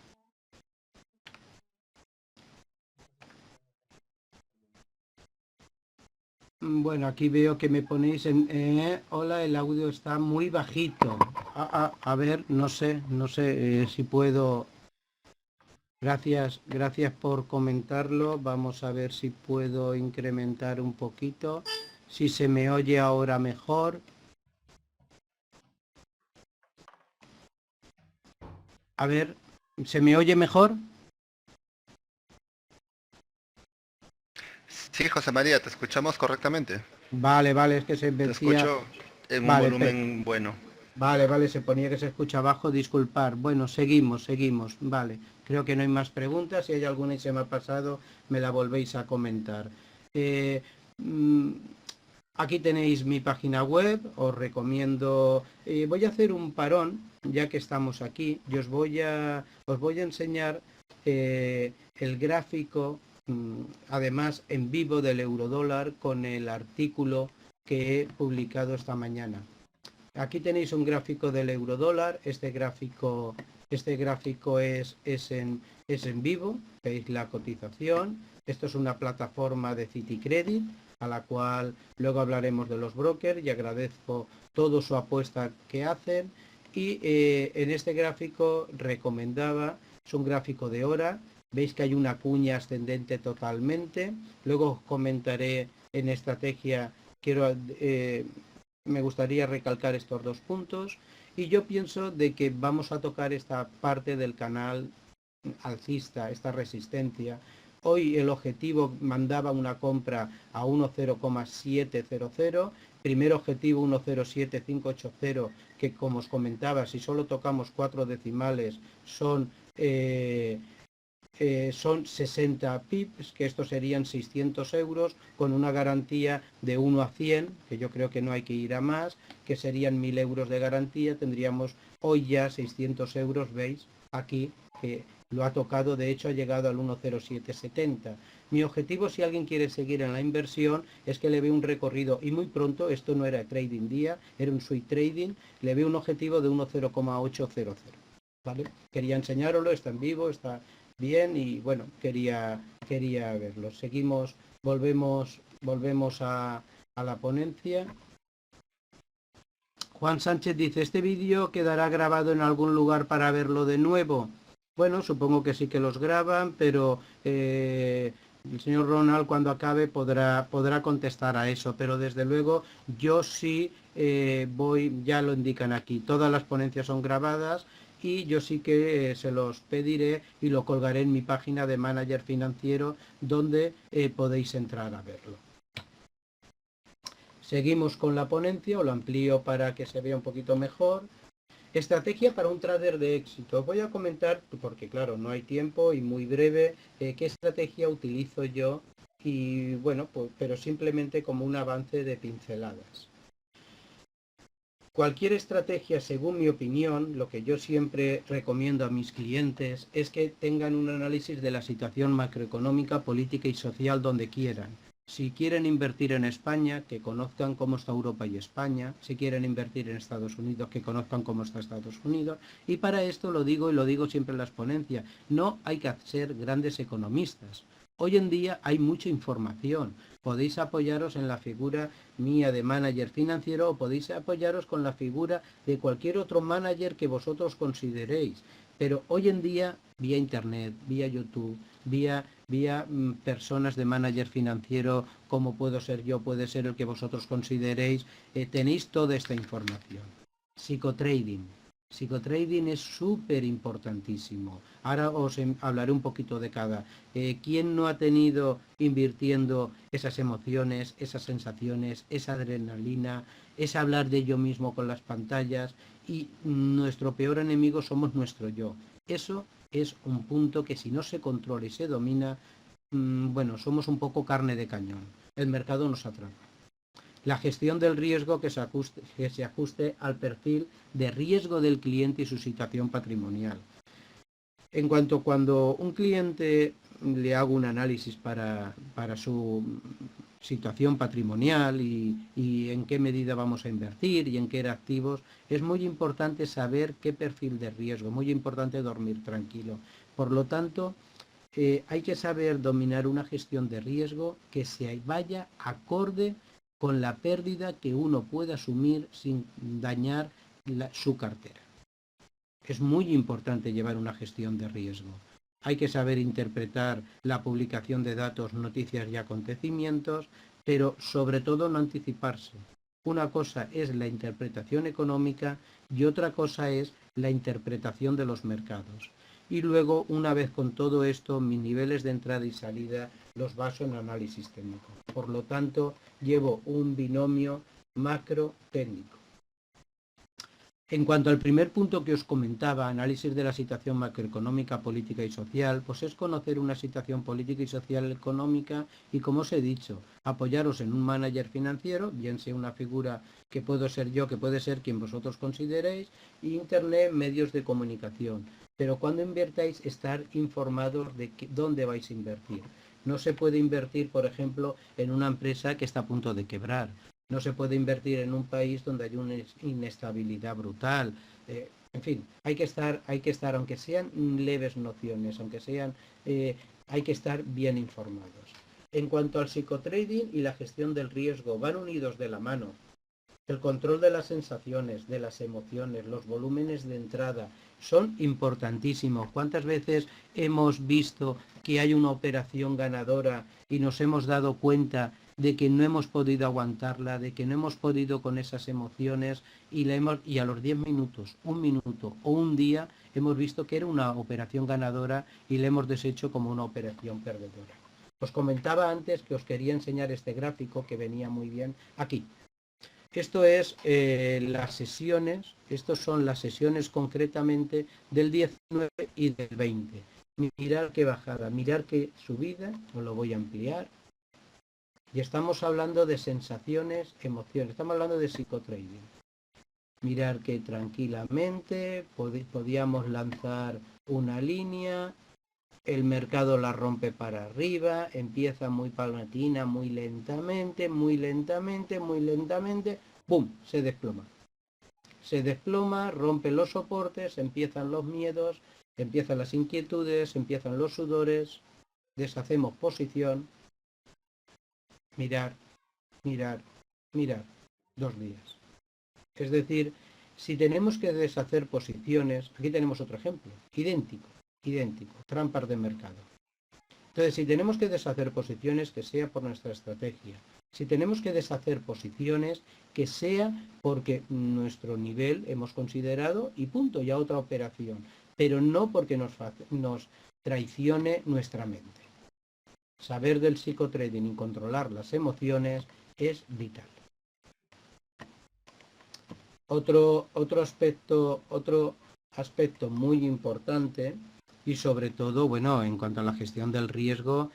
Bueno, aquí veo que me ponéis en... hola, el audio está muy bajito. A ver, no sé si puedo... Gracias por comentarlo. Vamos a ver si puedo incrementar un poquito. Si se me oye ahora mejor. A ver, ¿se me oye mejor? Sí, José María, te escuchamos correctamente. Vale, es que se Te decía... escucho en un Vale, volumen bueno. vale, se ponía que se escucha abajo, disculpar. Bueno, seguimos, vale. Creo que no hay más preguntas, si hay alguna y se me ha pasado, me la volvéis a comentar. Eh, mm, Aquí tenéis mi página web, os recomiendo... voy a hacer un parón, ya que estamos aquí, y os voy a enseñar el gráfico, además en vivo del eurodólar, con el artículo que he publicado esta mañana. Aquí tenéis un gráfico del eurodólar. Este gráfico es en vivo. Veis la cotización. Esto es una plataforma de CityCredit, a la cual luego hablaremos de los brokers, y agradezco todo su apuesta que hacen. Y en este gráfico recomendaba, es un gráfico de hora. Veis que hay una cuña ascendente totalmente. Luego os comentaré en estrategia. Me gustaría recalcar estos dos puntos, y yo pienso de que vamos a tocar esta parte del canal alcista, esta resistencia. Hoy el objetivo mandaba una compra a 1,0700, primer objetivo 1,07580, que como os comentaba, si solo tocamos 4 decimales son son 60 pips, que estos serían 600 euros, con una garantía de 1 a 100, que yo creo que no hay que ir a más, que serían 1000 euros de garantía. Tendríamos hoy ya 600 euros, veis aquí que lo ha tocado, de hecho ha llegado al 1,0770. Mi objetivo, si alguien quiere seguir en la inversión, es que le veo un recorrido, y muy pronto, esto no era trading día, era un swing trading, le veo un objetivo de 1,0800. ¿Vale? Quería enseñároslo, está en vivo, está bien, y bueno, quería verlo. Seguimos, volvemos a la ponencia. Juan Sánchez dice, ¿este vídeo quedará grabado en algún lugar para verlo de nuevo? Bueno, supongo que sí que los graban, pero el señor Ronald, cuando acabe, podrá contestar a eso. Pero desde luego yo sí ya lo indican aquí, todas las ponencias son grabadas, y yo sí que se los pediré y lo colgaré en mi página de manager financiero, donde podéis entrar a verlo. Seguimos con la ponencia, o lo amplío para que se vea un poquito mejor. Estrategia para un trader de éxito. Voy a comentar, porque claro, no hay tiempo y muy breve, qué estrategia utilizo yo, y bueno, pues, pero simplemente como un avance de pinceladas. Cualquier estrategia, según mi opinión, lo que yo siempre recomiendo a mis clientes es que tengan un análisis de la situación macroeconómica, política y social donde quieran. Si quieren invertir en España, que conozcan cómo está Europa y España. Si quieren invertir en Estados Unidos, que conozcan cómo está Estados Unidos. Y para esto lo digo, y lo digo siempre en las ponencias, no hay que ser grandes economistas. Hoy en día hay mucha información. Podéis apoyaros en la figura mía de manager financiero o podéis apoyaros con la figura de cualquier otro manager que vosotros consideréis. Pero hoy en día, vía internet, vía YouTube, vía personas de manager financiero, como puedo ser yo, puede ser el que vosotros consideréis, tenéis toda esta información. Psicotrading. Psicotrading es súper importantísimo. Ahora os hablaré un poquito de cada. ¿Quién no ha tenido invirtiendo esas emociones, esas sensaciones, esa adrenalina, es hablar de yo mismo con las pantallas? Y nuestro peor enemigo somos nuestro yo. Eso es un punto que si no se controla y se domina, bueno, somos un poco carne de cañón. El mercado nos atrapa. La gestión del riesgo que se ajuste al perfil de riesgo del cliente y su situación patrimonial. En cuanto cuando un cliente le hago un análisis para su situación patrimonial y en qué medida vamos a invertir y en qué activos, es muy importante saber qué perfil de riesgo, muy importante dormir tranquilo. Por lo tanto, hay que saber dominar una gestión de riesgo que se vaya acorde con la pérdida que uno puede asumir sin dañar su cartera. Es muy importante llevar una gestión de riesgo. Hay que saber interpretar la publicación de datos, noticias y acontecimientos, pero sobre todo no anticiparse. Una cosa es la interpretación económica y otra cosa es la interpretación de los mercados. Y luego, una vez con todo esto, mis niveles de entrada y salida los baso en análisis técnico. Por lo tanto, llevo un binomio macro-técnico. En cuanto al primer punto que os comentaba, análisis de la situación macroeconómica, política y social, pues es conocer una situación política y social económica y, como os he dicho, apoyaros en un manager financiero, bien sea una figura que puedo ser yo, que puede ser quien vosotros consideréis, y internet, medios de comunicación. Pero cuando invertáis, estar informados de dónde vais a invertir. No se puede invertir, por ejemplo, en una empresa que está a punto de quebrar. No se puede invertir en un país donde hay una inestabilidad brutal. En fin, hay que estar, aunque sean leves nociones, aunque sean, hay que estar bien informados. En cuanto al psicotrading y la gestión del riesgo, van unidos de la mano. El control de las sensaciones, de las emociones, los volúmenes de entrada son importantísimos. ¿Cuántas veces hemos visto que hay una operación ganadora y nos hemos dado cuenta de que no hemos podido aguantarla, de que no hemos podido con esas emociones y a los 10 minutos, un minuto o un día hemos visto que era una operación ganadora y la hemos deshecho como una operación perdedora? Os comentaba antes que os quería enseñar este gráfico que venía muy bien aquí. Esto es las sesiones, estos son las sesiones concretamente del 19 y del 20. Mirar qué bajada, mirar qué subida, os lo voy a ampliar. Y estamos hablando de sensaciones, emociones, estamos hablando de psicotrading. Mirar que tranquilamente podíamos lanzar una línea, el mercado la rompe para arriba, empieza muy paulatina, muy lentamente, muy lentamente, muy lentamente, ¡pum!, se desploma. Se desploma, rompe los soportes, empiezan los miedos, empiezan las inquietudes, empiezan los sudores, deshacemos posición, mirar, mirar, mirar, 2 días. Es decir, si tenemos que deshacer posiciones, aquí tenemos otro ejemplo, idéntico, trampas de mercado. Entonces, si tenemos que deshacer posiciones, que sea por nuestra estrategia. Si tenemos que deshacer posiciones, que sea porque nuestro nivel hemos considerado y punto, ya otra operación. Pero no porque nos traicione nuestra mente. Saber del psicotrading y controlar las emociones es vital. Otro aspecto muy importante y sobre todo, bueno, en cuanto a la gestión del riesgo,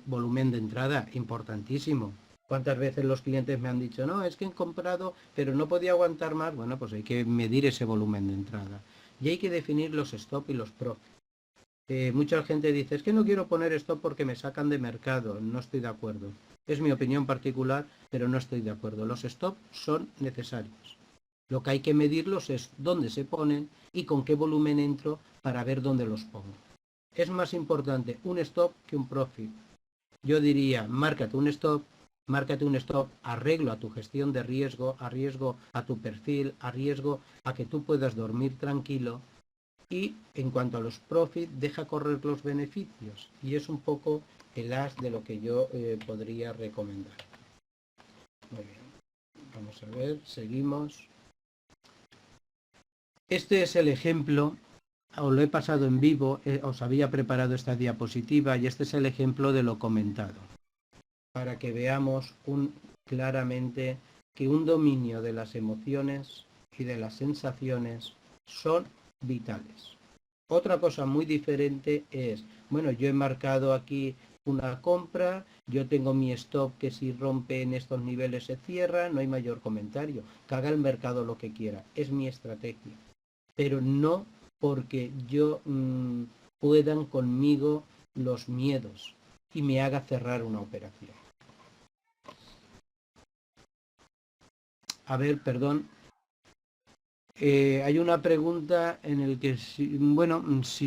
volumen de entrada, importantísimo. ¿Cuántas veces los clientes me han dicho, no, es que he comprado, pero no podía aguantar más? Bueno, pues hay que medir ese volumen de entrada. Y hay que definir los stop y los profit. Mucha gente dice, es que no quiero poner stop porque me sacan de mercado. No estoy de acuerdo. Es mi opinión particular, pero no estoy de acuerdo. Los stop son necesarios. Lo que hay que medirlos es dónde se ponen y con qué volumen entro para ver dónde los pongo. Es más importante un stop que un profit. yo diría, márcate un stop, arreglo a tu gestión de riesgo, arriesgo a tu perfil, arriesgo a que tú puedas dormir tranquilo. Y en cuanto a los profit, deja correr los beneficios. Y es un poco el as de lo que yo podría recomendar. Muy bien. Vamos a ver, seguimos. Este es el ejemplo, os lo he pasado en vivo, os había preparado esta diapositiva y este es el ejemplo de lo comentado. Para que veamos claramente que un dominio de las emociones y de las sensaciones son vitales. Otra cosa muy diferente es, bueno, yo he marcado aquí una compra, yo tengo mi stop que si rompe en estos niveles se cierra, no hay mayor comentario, que haga el mercado lo que quiera, es mi estrategia, pero no porque yo puedan conmigo los miedos y me haga cerrar una operación. A ver, perdón. Hay una pregunta en el que, si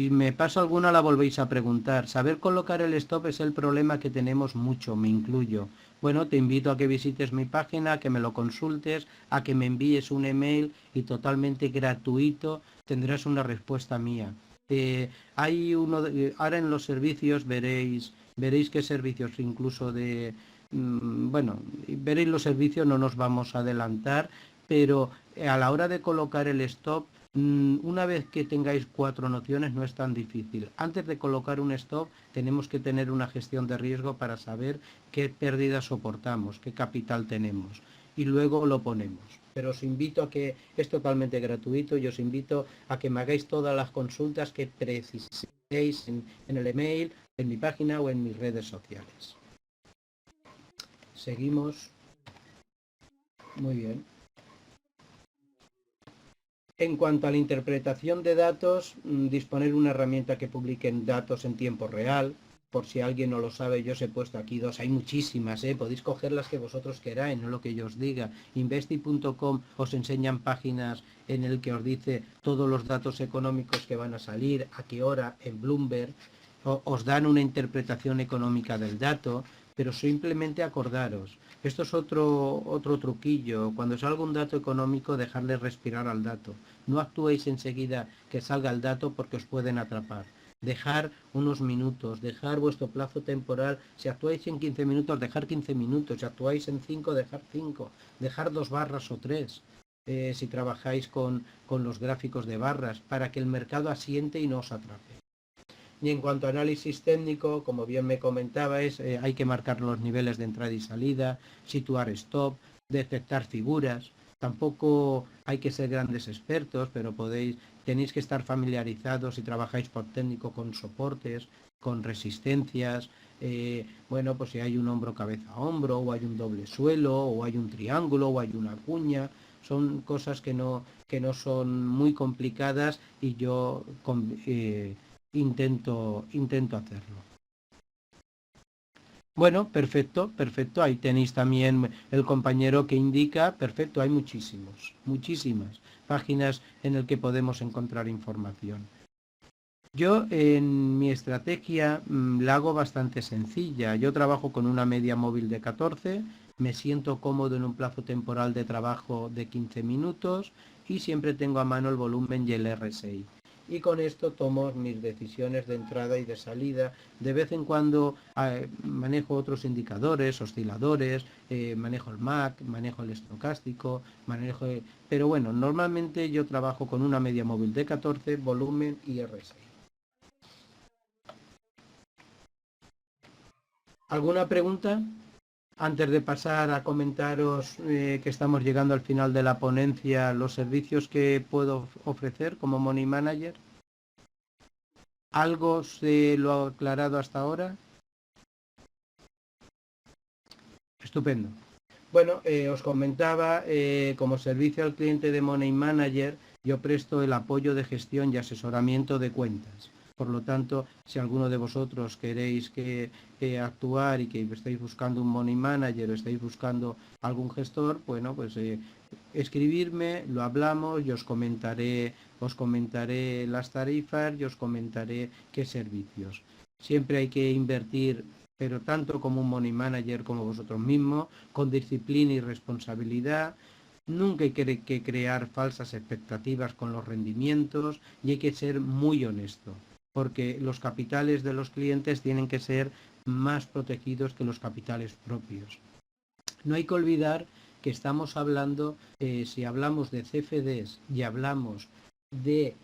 me paso alguna la volvéis a preguntar. Saber colocar el stop es el problema que tenemos mucho, me incluyo. Bueno, te invito a que visites mi página, a que me lo consultes, a que me envíes un email y totalmente gratuito tendrás una respuesta mía. Hay ahora en los servicios veréis qué servicios incluso de... veréis los servicios, no nos vamos a adelantar, pero a la hora de colocar el stop, una vez que tengáis 4 nociones no es tan difícil. Antes de colocar un stop tenemos que tener una gestión de riesgo para saber qué pérdidas soportamos, qué capital tenemos y luego lo ponemos. Pero os invito a que es totalmente gratuito y os invito a que me hagáis todas las consultas que preciséis en el email, en mi página o en mis redes sociales. Seguimos. Muy bien. En cuanto a la interpretación de datos, disponer una herramienta que publique datos en tiempo real. Por si alguien no lo sabe, yo os he puesto aquí 2, hay muchísimas, podéis coger las que vosotros queráis, no lo que yo os diga. Investi.com os enseñan páginas en el que os dice todos los datos económicos que van a salir, a qué hora, en Bloomberg, os dan una interpretación económica del dato, pero simplemente acordaros. Esto es otro truquillo. Cuando salga un dato económico, dejarle respirar al dato. No actuéis enseguida que salga el dato porque os pueden atrapar. Dejar unos minutos, dejar vuestro plazo temporal. Si actuáis en 15 minutos, dejar 15 minutos. Si actuáis en 5, dejar 5. Dejar 2 barras o 3. Si trabajáis con los gráficos de barras, para que el mercado asiente y no os atrape. Y en cuanto a análisis técnico, como bien me comentabais, hay que marcar los niveles de entrada y salida, situar stop, detectar figuras. Tampoco hay que ser grandes expertos, pero tenéis que estar familiarizados si trabajáis por técnico con soportes, con resistencias. Pues si hay un hombro cabeza a hombro, o hay un doble suelo, o hay un triángulo, o hay una cuña. Son cosas que no son muy complicadas y yo intento hacerlo. Bueno, perfecto. Ahí tenéis también el compañero que indica, perfecto, hay muchísimas páginas en el que podemos encontrar información. Yo en mi estrategia la hago bastante sencilla. Yo trabajo con una media móvil de 14, me siento cómodo en un plazo temporal de trabajo de 15 minutos y siempre tengo a mano el volumen y el RSI. Y con esto tomo mis decisiones de entrada y de salida. De vez en cuando manejo otros indicadores, osciladores, manejo el MAC, manejo el estocástico, pero bueno, normalmente yo trabajo con una media móvil de 14, volumen y RSI. ¿Alguna pregunta? Antes de pasar a comentaros que estamos llegando al final de la ponencia, los servicios que puedo ofrecer como Money Manager. ¿Algo se lo ha aclarado hasta ahora? Estupendo. Bueno, os comentaba, como servicio al cliente de Money Manager, yo presto el apoyo de gestión y asesoramiento de cuentas. Por lo tanto, si alguno de vosotros queréis actuar y que estáis buscando un Money Manager o estáis buscando algún gestor, bueno, pues escribirme, lo hablamos y os comentaré las tarifas y os comentaré qué servicios. Siempre hay que invertir pero tanto como un money manager como vosotros mismos, con disciplina y responsabilidad. Nunca hay que crear falsas expectativas con los rendimientos y hay que ser muy honesto, porque los capitales de los clientes tienen que ser más protegidos que los capitales propios. No hay que olvidar que estamos hablando, si hablamos de CFDs y hablamos de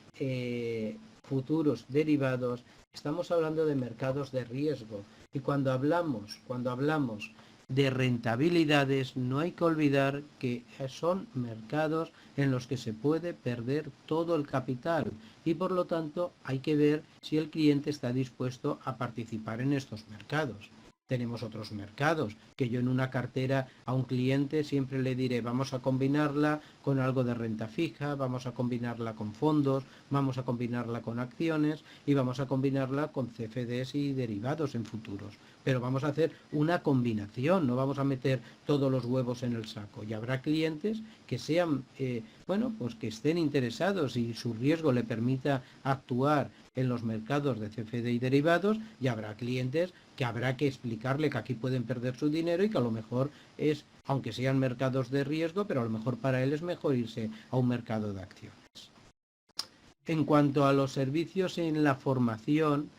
futuros derivados, estamos hablando de mercados de riesgo. Y cuando hablamos de rentabilidades, no hay que olvidar que son mercados en los que se puede perder todo el capital y por lo tanto hay que ver si el cliente está dispuesto a participar en estos mercados. Tenemos otros mercados, que yo en una cartera a un cliente siempre le diré, vamos a combinarla con algo de renta fija, vamos a combinarla con fondos, vamos a combinarla con acciones y vamos a combinarla con CFDs y derivados en futuros. Pero vamos a hacer una combinación, no vamos a meter todos los huevos en el saco. Y habrá clientes que sean, pues que estén interesados y su riesgo le permita actuar en los mercados de CFD y derivados, y habrá clientes que habrá que explicarle que aquí pueden perder su dinero y que a lo mejor es, aunque sean mercados de riesgo, pero a lo mejor para él es mejor irse a un mercado de acciones. En cuanto a los servicios en la formación,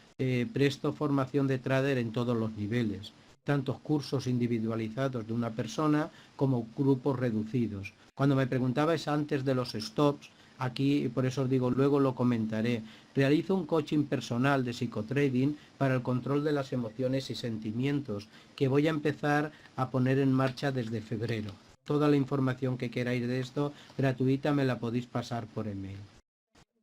presto formación de trader en todos los niveles, tantos cursos individualizados de una persona como grupos reducidos. Cuando me preguntabais antes de los stops, aquí, por eso os digo, luego lo comentaré. Realizo un coaching personal de psicotrading para el control de las emociones y sentimientos, que voy a empezar a poner en marcha desde febrero. Toda la información que queráis de esto, gratuita, me la podéis pasar por email.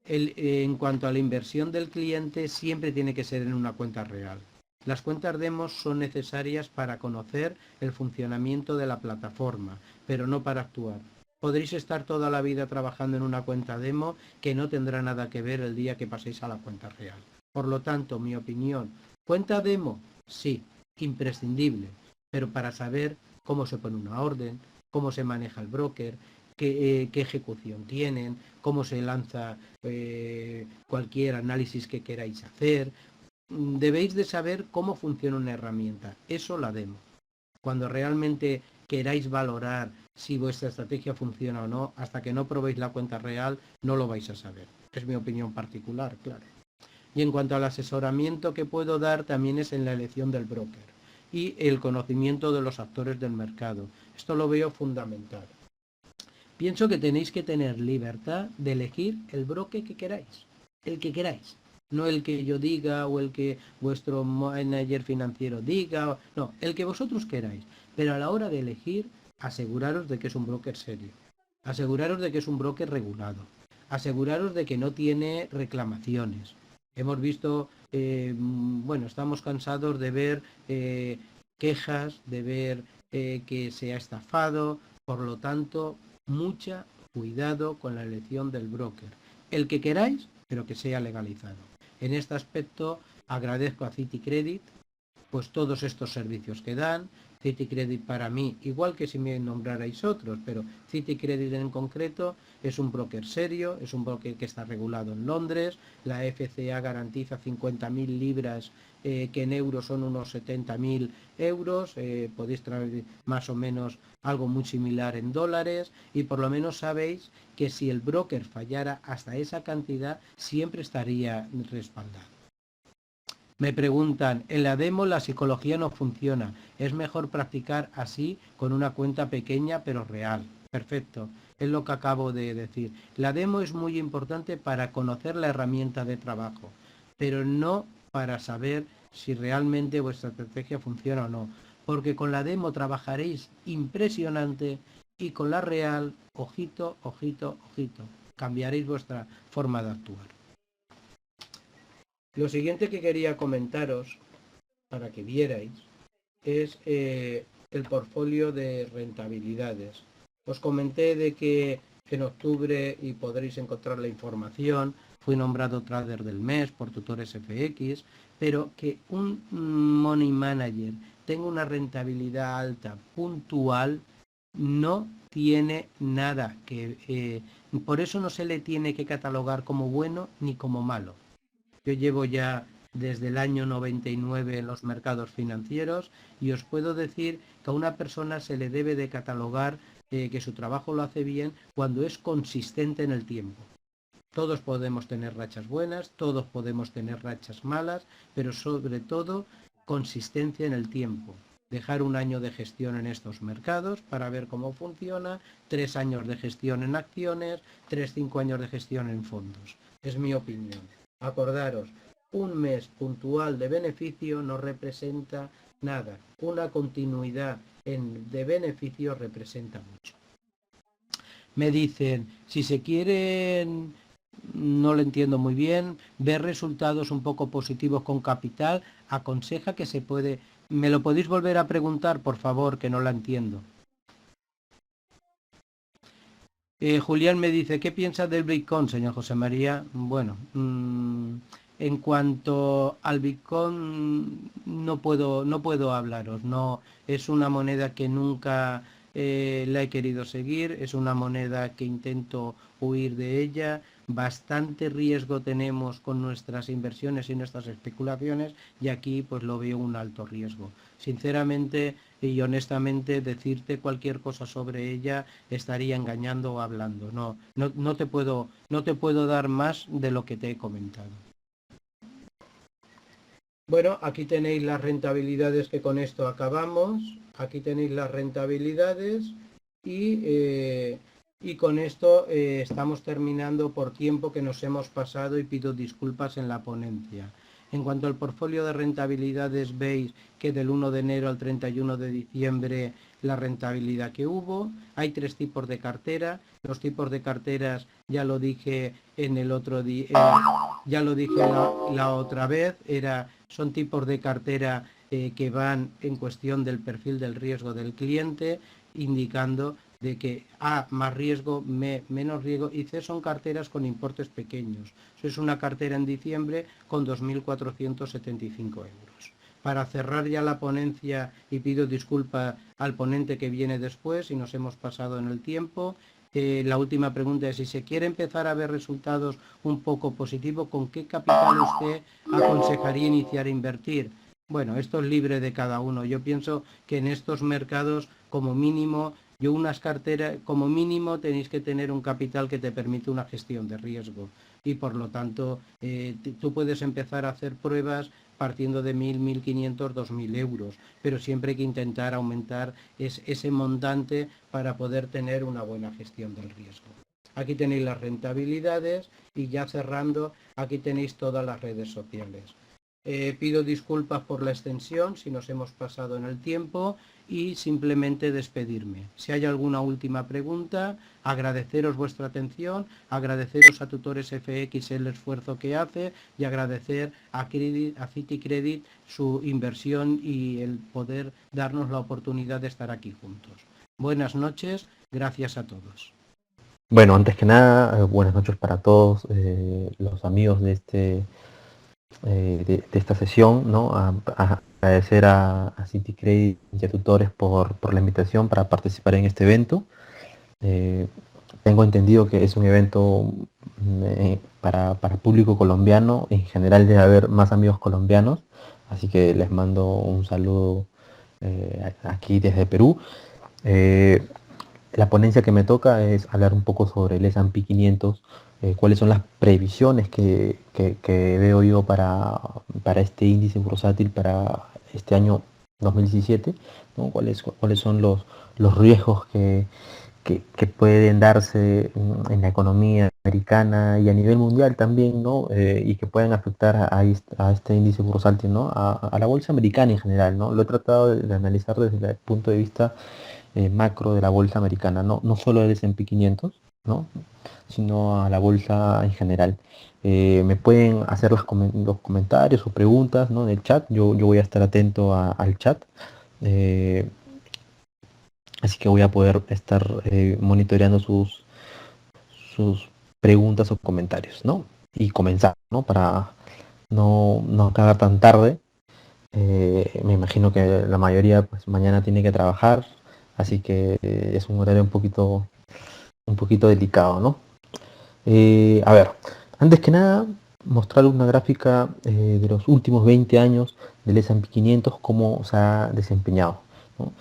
En cuanto a la inversión del cliente, siempre tiene que ser en una cuenta real. Las cuentas demos son necesarias para conocer el funcionamiento de la plataforma, pero no para actuar. Podréis estar toda la vida trabajando en una cuenta demo que no tendrá nada que ver el día que paséis a la cuenta real. Por lo tanto, mi opinión, cuenta demo, sí, imprescindible, pero para saber cómo se pone una orden, cómo se maneja el broker, qué ejecución tienen, cómo se lanza cualquier análisis que queráis hacer. Debéis de saber cómo funciona una herramienta. Eso la demo. Cuando realmente queráis valorar si vuestra estrategia funciona o no, hasta que no probéis la cuenta real, no lo vais a saber. Es mi opinión particular, claro. Y en cuanto al asesoramiento que puedo dar, también es en la elección del broker y el conocimiento de los actores del mercado. Esto lo veo fundamental. Pienso que tenéis que tener libertad de elegir el broker que queráis, el que queráis, no el que yo diga o el que vuestro manager financiero diga, no, el que vosotros queráis, pero a la hora de elegir, aseguraros de que es un broker serio, aseguraros de que es un broker regulado, aseguraros de que no tiene reclamaciones. Hemos visto, estamos cansados de ver quejas, de ver que se ha estafado, por lo tanto, mucha cuidado con la elección del broker. El que queráis, pero que sea legalizado. En este aspecto agradezco a CitiCredit pues todos estos servicios que dan. CitiCredit para mí, igual que si me nombrarais otros, pero CitiCredit en concreto es un broker serio, es un broker que está regulado en Londres, la FCA garantiza 50.000 libras, que en euros son unos 70.000 euros, podéis traer más o menos algo muy similar en dólares, y por lo menos sabéis que si el broker fallara hasta esa cantidad, siempre estaría respaldado. Me preguntan, en la demo la psicología no funciona, es mejor practicar así con una cuenta pequeña pero real. Perfecto, es lo que acabo de decir. La demo es muy importante para conocer la herramienta de trabajo, pero no para saber si realmente vuestra estrategia funciona o no, porque con la demo trabajaréis impresionante y con la real, ojito, ojito, ojito, cambiaréis vuestra forma de actuar. Lo siguiente que quería comentaros, para que vierais, es el portfolio de rentabilidades. Os comenté de que en octubre, y podréis encontrar la información, fui nombrado trader del mes por Tutores FX, pero que un money manager tenga una rentabilidad alta, puntual, no tiene nada que... por eso no se le tiene que catalogar como bueno ni como malo. Yo llevo ya desde el año 99 en los mercados financieros y os puedo decir que a una persona se le debe de catalogar que su trabajo lo hace bien cuando es consistente en el tiempo. Todos podemos tener rachas buenas, todos podemos tener rachas malas, pero sobre todo consistencia en el tiempo. Dejar un año de gestión en estos mercados para ver cómo funciona, 3 años de gestión en acciones, 5 años de gestión en fondos. Es mi opinión. Acordaros, un mes puntual de beneficio no representa nada. Una continuidad de beneficio representa mucho. Me dicen, si se quieren, no lo entiendo muy bien, ver resultados un poco positivos con capital, aconseja que se puede... ¿Me lo podéis volver a preguntar, por favor, que no la entiendo? Julián me dice, ¿qué piensa del Bitcoin, señor José María? Bueno, en cuanto al Bitcoin no puedo hablaros. No, es una moneda que nunca la he querido seguir, es una moneda que intento huir de ella. Bastante riesgo tenemos con nuestras inversiones y nuestras especulaciones y aquí pues lo veo un alto riesgo. Sinceramente y honestamente decirte cualquier cosa sobre ella estaría engañando o hablando. No te puedo dar más de lo que te he comentado. Bueno, aquí tenéis las rentabilidades que con esto acabamos. Aquí tenéis las rentabilidades y con esto estamos terminando por tiempo que nos hemos pasado y pido disculpas en la ponencia. En cuanto al portfolio de rentabilidades, veis que del 1 de enero al 31 de diciembre la rentabilidad que hubo. Hay 3 tipos de cartera. Los tipos de carteras ya lo dije en el otro día, ya lo dije la otra vez, son tipos de cartera que van en cuestión del perfil del riesgo del cliente, indicando de que A más riesgo, menos riesgo, y C son carteras con importes pequeños. Eso es una cartera en diciembre con 2.475 euros. Para cerrar ya la ponencia, y pido disculpas al ponente que viene después si nos hemos pasado en el tiempo, la última pregunta es si se quiere empezar a ver resultados un poco positivos, ¿con qué capital usted aconsejaría iniciar a invertir? Bueno, esto es libre de cada uno. Yo pienso que en estos mercados, como mínimo, unas carteras, como mínimo tenéis que tener un capital que te permite una gestión de riesgo y por lo tanto tú puedes empezar a hacer pruebas partiendo de 1.000, 1.500, 2.000 euros, pero siempre hay que intentar aumentar ese montante para poder tener una buena gestión del riesgo. Aquí tenéis las rentabilidades y ya cerrando, aquí tenéis todas las redes sociales. Pido disculpas por la extensión si nos hemos pasado en el tiempo y simplemente despedirme. Si hay alguna última pregunta, agradeceros vuestra atención, agradeceros a Tutores FX el esfuerzo que hace y agradecer a Citicredit su inversión y el poder darnos la oportunidad de estar aquí juntos. Buenas noches, gracias a todos. Bueno, antes que nada, buenas noches para todos los amigos de de esta sesión, ¿no? A agradecer a Citicredit y a Tutores por la invitación para participar en este evento. Tengo entendido que es un evento para público colombiano. En general debe haber más amigos colombianos, así que les mando un saludo aquí desde Perú. La ponencia que me toca es hablar un poco sobre el S&P 500, cuáles son las previsiones que veo yo para este índice bursátil para este año 2017, ¿no? ¿Cuáles son los riesgos que pueden darse en la economía americana y a nivel mundial también, ¿no? Y que pueden afectar a este índice bursátil, ¿no? A la bolsa americana en general, ¿no? Lo he tratado de analizar desde el punto de vista macro de la bolsa americana, no solo del S&P 500, ¿no? Sino a la bolsa en general. Me pueden hacer los comentarios o preguntas, ¿no? En el chat. Yo voy a estar atento al chat. Así que voy a poder estar monitoreando sus preguntas o comentarios, ¿no? Y comenzar, ¿no? Para no acabar tan tarde. Me imagino que la mayoría pues mañana tiene que trabajar, así que es un horario un poquito delicado, ¿no? A ver, antes que nada, mostrar una gráfica de los últimos 20 años del S&P 500, cómo se ha desempeñado, ¿no?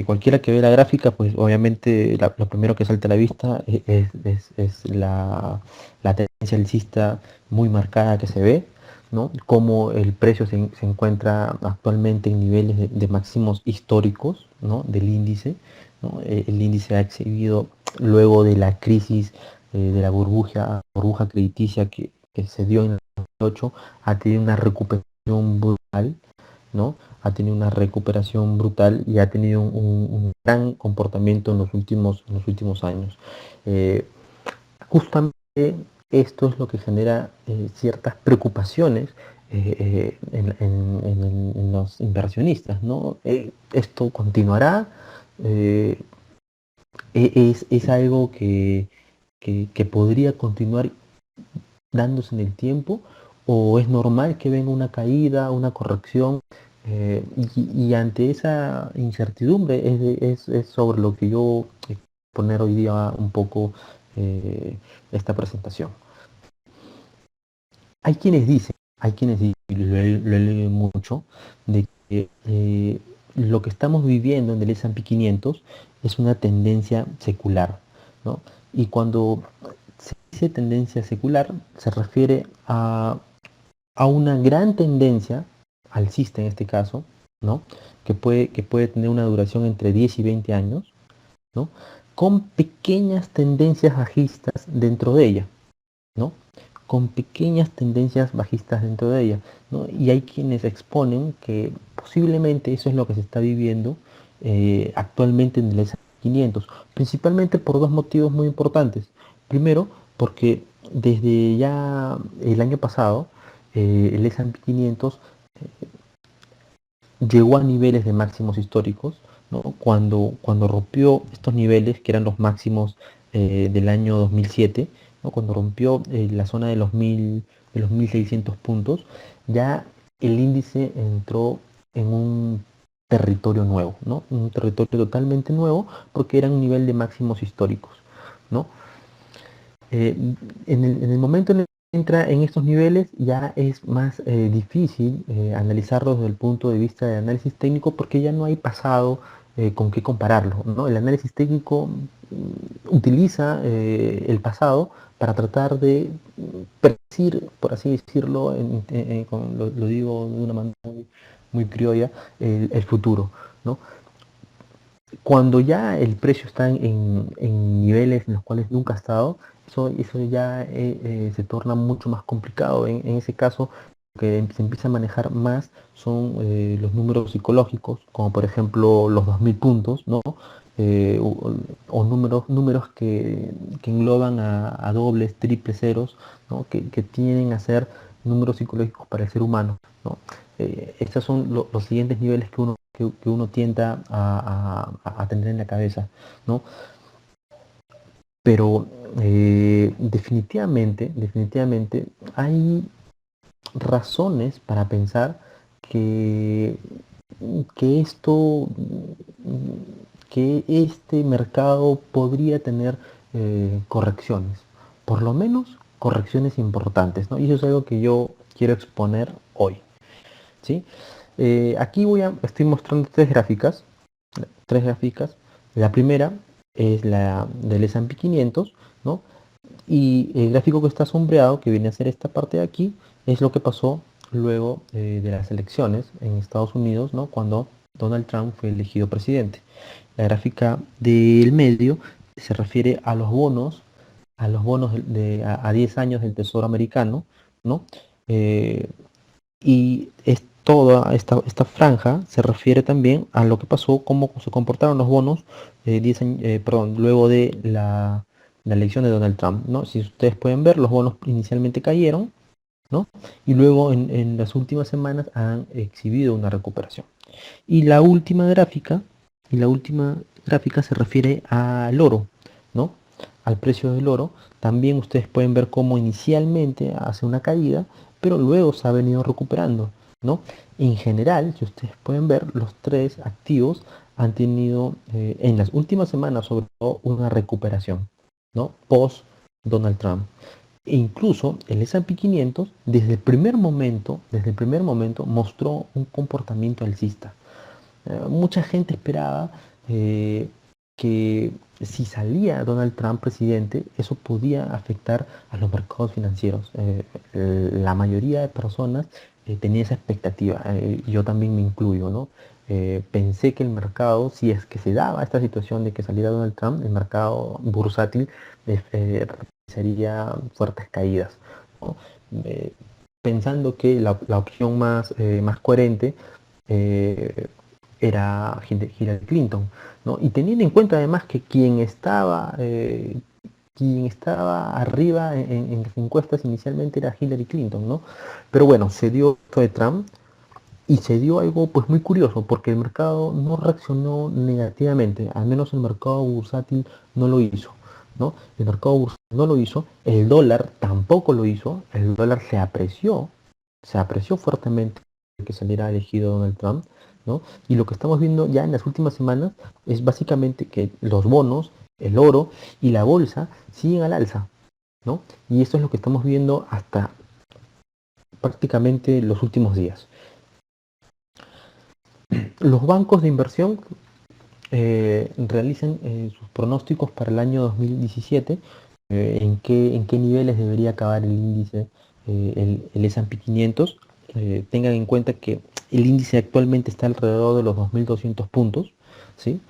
Cualquiera que ve la gráfica, pues obviamente lo primero que salta a la vista es la tendencia alcista muy marcada que se ve, ¿no? Cómo el precio se encuentra actualmente en niveles de máximos históricos, ¿no? Del índice, ¿no? El índice ha exhibido luego de la crisis de la burbuja crediticia que se dio en el 2008, ha tenido una recuperación brutal, ¿no? Ha tenido una recuperación brutal y ha tenido un gran comportamiento en los últimos años. Eh, Justamente esto es lo que genera ciertas preocupaciones en los inversionistas, ¿no? Esto continuará, eh, es algo que podría continuar dándose en el tiempo, o es normal que venga una caída, una corrección, y ante esa incertidumbre es sobre lo que yo poner hoy día un poco esta presentación. Hay quienes dicen, y lo he leído mucho, de que lo que estamos viviendo en el S&P 500 es una tendencia secular, ¿no? Y cuando se dice tendencia secular, se refiere a una gran tendencia, alcista en este caso, ¿no? Que puede tener una duración entre 10 y 20 años, ¿no? Con pequeñas tendencias bajistas dentro de ella, ¿no? Con pequeñas tendencias bajistas dentro de ella, ¿no? Y hay quienes exponen que posiblemente eso es lo que se está viviendo actualmente en el S&P 500, principalmente por dos motivos muy importantes. Primero, porque desde ya el año pasado el S&P 500 llegó a niveles de máximos históricos, ¿no? Cuando rompió estos niveles, que eran los máximos del año 2007, ¿no? Cuando rompió la zona de de los 1600 puntos, ya el índice entró en un territorio nuevo, ¿no? Un territorio totalmente nuevo, porque era un nivel de máximos históricos, ¿no? En el momento en el que entra en estos niveles ya es más difícil analizarlo desde el punto de vista de análisis técnico, porque ya no hay pasado con qué compararlo, ¿no? El análisis técnico utiliza el pasado para tratar de predecir, por así decirlo, lo digo de una manera muy criolla, el futuro, ¿no? Cuando ya el precio está en niveles en los cuales nunca ha estado, eso ya se torna mucho más complicado. En ese caso, lo que se empieza a manejar más son los números psicológicos, como por ejemplo los 2000 puntos, ¿no? O números que engloban a dobles, triples ceros, ¿no? Que tienen a ser números psicológicos para el ser humano, ¿no? Estos son los siguientes niveles que uno tienta a tener en la cabeza, ¿no? Pero definitivamente hay razones para pensar que, que esto, que este mercado podría tener correcciones, por lo menos correcciones importantes, ¿no? Y eso es algo que yo quiero exponer hoy, ¿sí? Aquí estoy mostrando tres gráficas. La primera es la del S&P 500, ¿no? Y el gráfico que está sombreado, que viene a ser esta parte de aquí, es lo que pasó luego de las elecciones en Estados Unidos, ¿no? Cuando Donald Trump fue elegido presidente. La gráfica del medio se refiere a los bonos a 10 años del Tesoro americano, ¿no? Eh, y toda esta franja se refiere también a lo que pasó, cómo se comportaron los bonos 10 años, perdón, luego de la elección de Donald Trump, ¿no? Si ustedes pueden ver, los bonos inicialmente cayeron, ¿no? Y luego en las últimas semanas han exhibido una recuperación. Y la última gráfica se refiere al oro, ¿no? Al precio del oro. También ustedes pueden ver cómo inicialmente hace una caída, pero luego se ha venido recuperando, ¿no? En general, si ustedes pueden ver, los tres activos han tenido en las últimas semanas sobre todo una recuperación, ¿no? Post Donald Trump. E incluso el S&P 500 desde el primer momento mostró un comportamiento alcista. Mucha gente esperaba que si salía Donald Trump presidente, eso podía afectar a los mercados financieros. La mayoría de personas tenía esa expectativa, yo también me incluyo, ¿no? Pensé que el mercado, si es que se daba esta situación de que saliera Donald Trump, el mercado bursátil sería fuertes caídas, ¿no? Eh, Pensando que la opción más coherente eh, era Hillary Clinton, ¿no? Y teniendo en cuenta además que quien estaba arriba en las encuestas inicialmente era Hillary Clinton, ¿no? Pero bueno, se dio esto de Trump y se dio algo pues muy curioso, porque el mercado no reaccionó negativamente, al menos el mercado bursátil no lo hizo, ¿no? El mercado bursátil no lo hizo, el dólar tampoco lo hizo, el dólar se apreció fuertemente que saliera elegido Donald Trump, ¿no? Y lo que estamos viendo ya en las últimas semanas es básicamente que los bonos, el oro y la bolsa siguen al alza, ¿no? Y esto es lo que estamos viendo hasta prácticamente los últimos días. Los bancos de inversión realizan sus pronósticos para el año 2017, en qué niveles debería acabar el índice, el S&P 500. Tengan en cuenta que el índice actualmente está alrededor de los 2.200 puntos, ¿sí?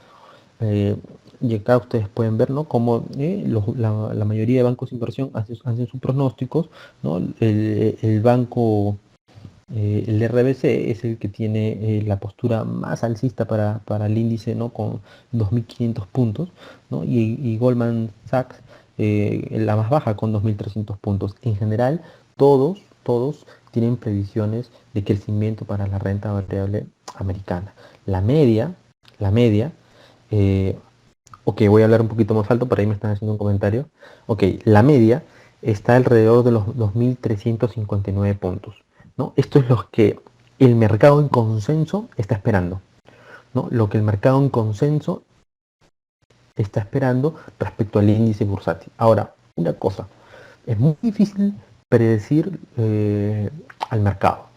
Y acá ustedes pueden ver, ¿no?, cómo la mayoría de bancos de inversión hacen sus pronósticos, ¿no? El banco el RBC es el que tiene la postura más alcista para el índice, ¿no?, con 2.500 puntos, ¿no? Y Goldman Sachs la más baja con 2.300 puntos. En general, todos tienen previsiones de crecimiento para la renta variable americana. La media, eh, ok, voy a hablar un poquito más alto, por ahí me están haciendo un comentario. Ok, la media está alrededor de los 2.359 puntos, ¿no? Esto es lo que el mercado en consenso está esperando, ¿no? Lo que el mercado en consenso está esperando respecto al índice bursátil. Ahora, una cosa, es muy difícil predecir al mercado.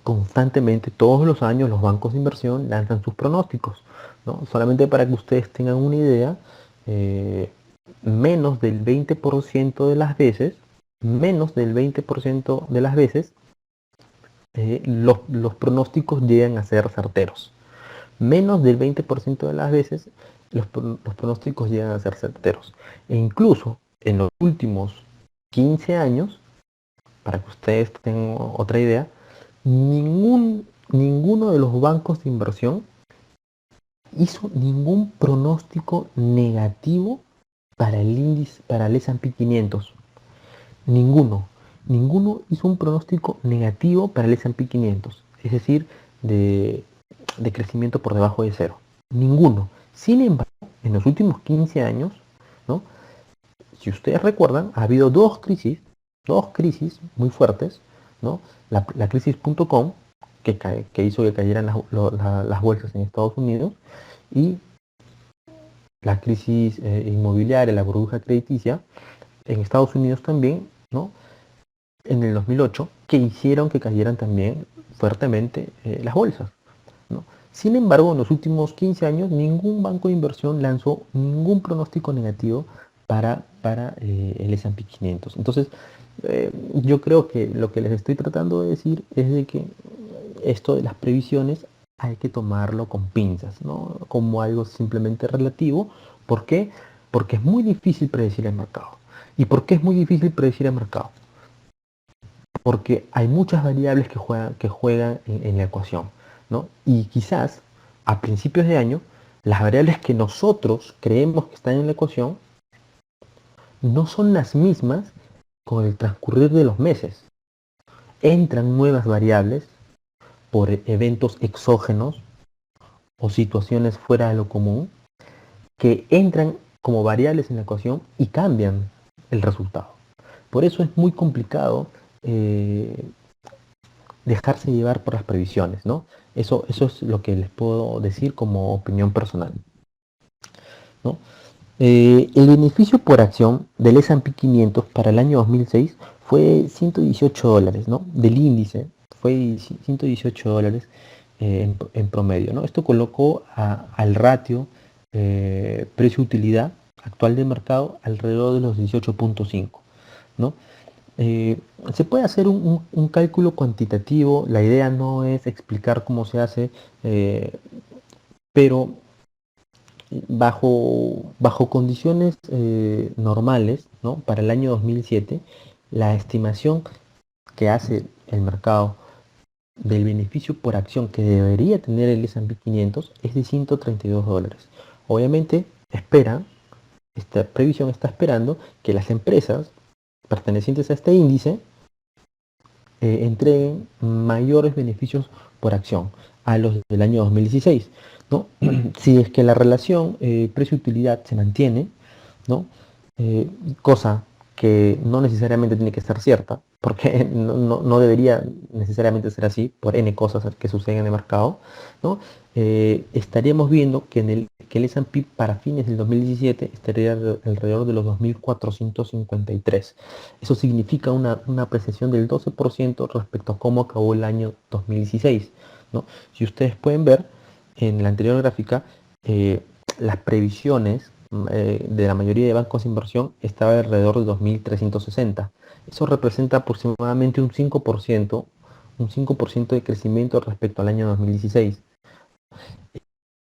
Constantemente, todos los años, los bancos de inversión lanzan sus pronósticos, ¿no? Solamente para que ustedes tengan una idea, menos del 20% de las veces, los pronósticos llegan a ser certeros. Menos del 20% de las veces los pronósticos llegan a ser certeros. E incluso en los últimos 15 años, para que ustedes tengan otra idea, ninguno de los bancos de inversión hizo ningún pronóstico negativo para el índice, para el S&P 500. Ninguno hizo un pronóstico negativo para el S&P 500, es decir, de crecimiento por debajo de cero. Ninguno. Sin embargo, en los últimos 15 años, ¿no?, si ustedes recuerdan, ha habido dos crisis muy fuertes, ¿no? La crisis .com, que hizo que cayeran las bolsas en Estados Unidos, y la crisis inmobiliaria, la burbuja crediticia, en Estados Unidos también, ¿no?, en el 2008, que hicieron que cayeran también fuertemente las bolsas, ¿no? Sin embargo, en los últimos 15 años, ningún banco de inversión lanzó ningún pronóstico negativo para el S&P 500. Entonces, yo creo que lo que les estoy tratando de decir es de que esto de las previsiones hay que tomarlo con pinzas, ¿no?, como algo simplemente relativo. ¿Por qué? Porque es muy difícil predecir el mercado. ¿Y por qué es muy difícil predecir el mercado? Porque hay muchas variables que juegan en la ecuación, ¿no? Y quizás a principios de año las variables que nosotros creemos que están en la ecuación no son las mismas con el transcurrir de los meses. Entran nuevas variables por eventos exógenos o situaciones fuera de lo común que entran como variables en la ecuación y cambian el resultado. Por eso es muy complicado dejarse llevar por las previsiones, ¿no? Eso es lo que les puedo decir como opinión personal, ¿no? El beneficio por acción del S&P 500 para el año 2006 fue $118, ¿no? Del índice fue $118 en promedio, ¿no? Esto colocó al ratio precio-utilidad actual de mercado alrededor de los 18.5, ¿no? Eh, Se puede hacer un cálculo cuantitativo, la idea no es explicar cómo se hace, pero bajo condiciones normales, ¿no? Para el año 2007, la estimación que hace el mercado del beneficio por acción que debería tener el S&P 500 es de $132. Obviamente, esta previsión está esperando que las empresas pertenecientes a este índice entreguen mayores beneficios por acción a los del año 2016, ¿no? Si es que la relación precio-utilidad se mantiene, ¿no? Cosa que no necesariamente tiene que estar cierta, porque no debería necesariamente ser así por N cosas que suceden en el mercado, ¿no? Estaríamos viendo que el S&P para fines del 2017 estaría alrededor de los 2.453. Eso significa una apreciación del 12% respecto a cómo acabó el año 2016, ¿no? Si ustedes pueden ver en la anterior gráfica, las previsiones de la mayoría de bancos de inversión estaba alrededor de 2.360. Eso representa aproximadamente un 5% de crecimiento respecto al año 2016.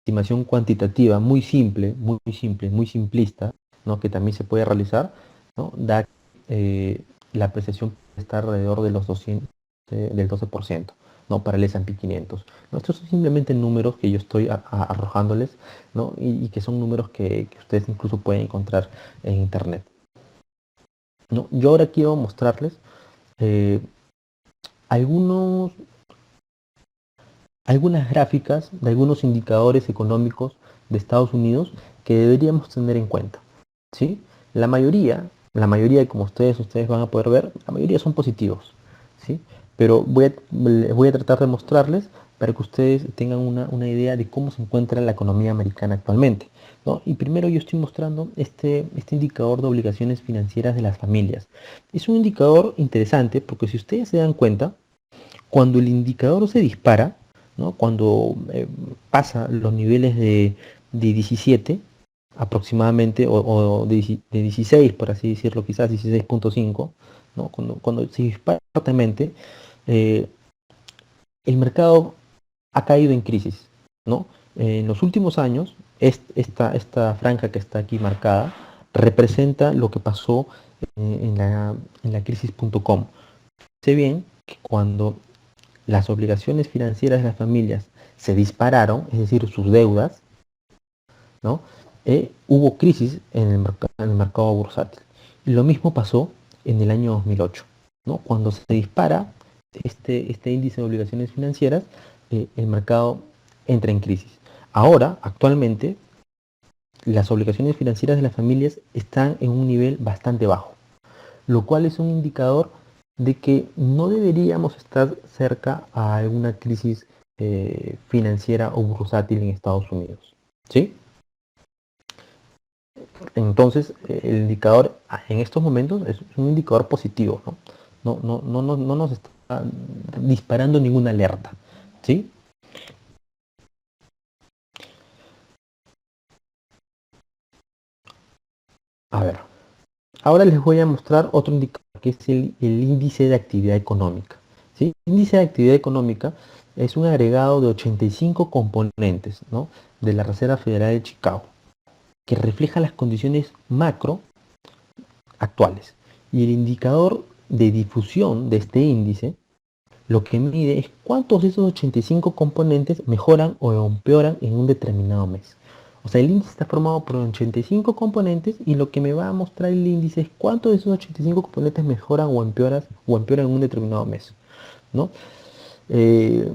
Estimación cuantitativa muy simple, muy simplista, ¿no? Que también se puede realizar, ¿no? Da la apreciación está alrededor de los 200, del 12%, ¿no? Para el S&P 500. ¿No? Estos son simplemente números que yo estoy arrojándoles, ¿no? Y que son números que ustedes incluso pueden encontrar en internet, ¿no? Yo ahora quiero mostrarles eh, algunos algunas gráficas de algunos indicadores económicos de Estados Unidos que deberíamos tener en cuenta, ¿sí? La mayoría, como ustedes van a poder ver, la mayoría son positivos, ¿sí? Pero les voy a tratar de mostrarles para que ustedes tengan una idea de cómo se encuentra la economía americana actualmente, ¿no? Y primero yo estoy mostrando este indicador de obligaciones financieras de las familias. Es un indicador interesante porque si ustedes se dan cuenta, cuando el indicador se dispara, ¿no? Cuando pasa los niveles de 17 aproximadamente, o de 16, por así decirlo, quizás 16.5, ¿no? Cuando se dispara fuertemente, eh, el mercado ha caído en crisis, ¿no? En los últimos años, esta franja que está aquí marcada representa lo que pasó en la crisis.com. Sé bien que cuando las obligaciones financieras de las familias se dispararon, es decir, sus deudas, ¿no? Hubo crisis en el mercado bursátil. Y lo mismo pasó en el año 2008, ¿no? Cuando se dispara este índice de obligaciones financieras, el mercado entra en crisis. Ahora, actualmente, las obligaciones financieras de las familias están en un nivel bastante bajo, lo cual es un indicador de que no deberíamos estar cerca a alguna crisis financiera o bursátil en Estados Unidos, ¿sí? Entonces, el indicador en estos momentos es un indicador positivo, ¿no? No nos está disparando ninguna alerta, ¿sí? A ver, ahora les voy a mostrar otro indicador que es el índice de actividad económica, ¿sí? El índice de actividad económica es un agregado de 85 componentes, ¿no? De la Reserva Federal de Chicago, que refleja las condiciones macro actuales. Y el indicador de difusión de este índice lo que mide es cuántos de esos 85 componentes mejoran o empeoran en un determinado mes. O sea, el índice está formado por 85 componentes y lo que me va a mostrar el índice es cuántos de esos 85 componentes mejoran o empeoran en un determinado mes, ¿no? Eh,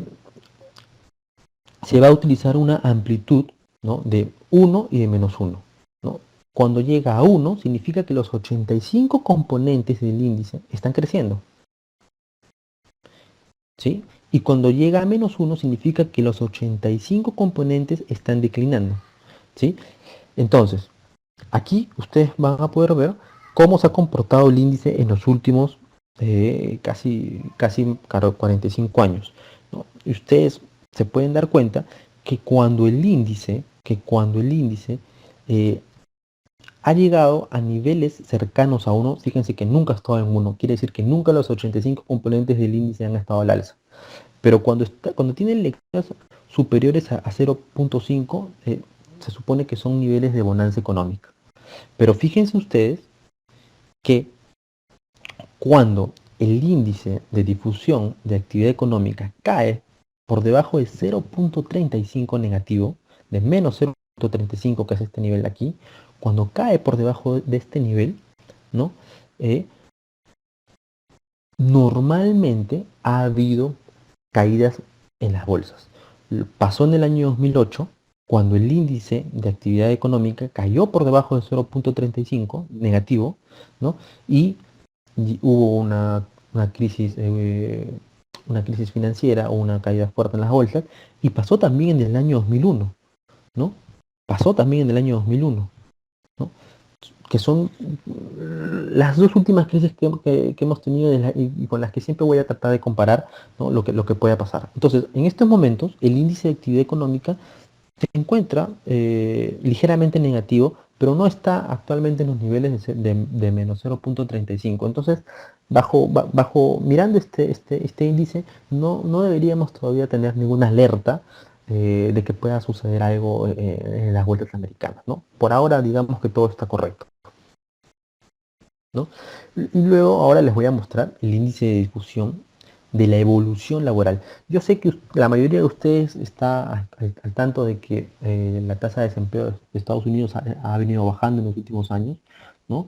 Se va a utilizar una amplitud, ¿no? De 1 y de -1, ¿no? Cuando llega a 1 significa que los 85 componentes del índice están creciendo, ¿sí? Y cuando llega a -1 significa que los 85 componentes están declinando, ¿sí? Entonces, Aquí ustedes van a poder ver cómo se ha comportado el índice en los últimos casi 45 años, ¿no? Y ustedes se pueden dar cuenta que cuando el índice eh, ha llegado a niveles cercanos a uno, fíjense que nunca ha estado en uno, quiere decir que nunca los 85 componentes del índice han estado al alza. Pero cuando tienen lecturas superiores a 0.5, se supone que son niveles de bonanza económica. Pero fíjense ustedes que cuando el índice de difusión de actividad económica cae por debajo de 0.35 negativo, de menos 0.35, que es este nivel de aquí, cuando cae por debajo de este nivel, ¿no? Eh, Normalmente ha habido caídas en las bolsas. Pasó en el año 2008, cuando el índice de actividad económica cayó por debajo de 0.35 negativo, ¿no? Y hubo una crisis financiera o una caída fuerte en las bolsas, y pasó también en el año 2001, ¿no? Pasó también en el año 2001, ¿no? Que son las dos últimas crisis que hemos tenido y con las que siempre voy a tratar de comparar, ¿no? lo que pueda pasar. Entonces, en estos momentos, el índice de actividad económica se encuentra ligeramente negativo, pero no está actualmente en los niveles de menos 0.35. Entonces, mirando este índice, no deberíamos todavía tener ninguna alerta de que pueda suceder algo en las vueltas americanas, ¿no? Por ahora, digamos que todo está correcto, ¿no? Y luego, ahora les voy a mostrar el índice de difusión de la evolución laboral. Yo sé que la mayoría de ustedes está al tanto de que la tasa de desempleo de Estados Unidos ha venido bajando en los últimos años, ¿no?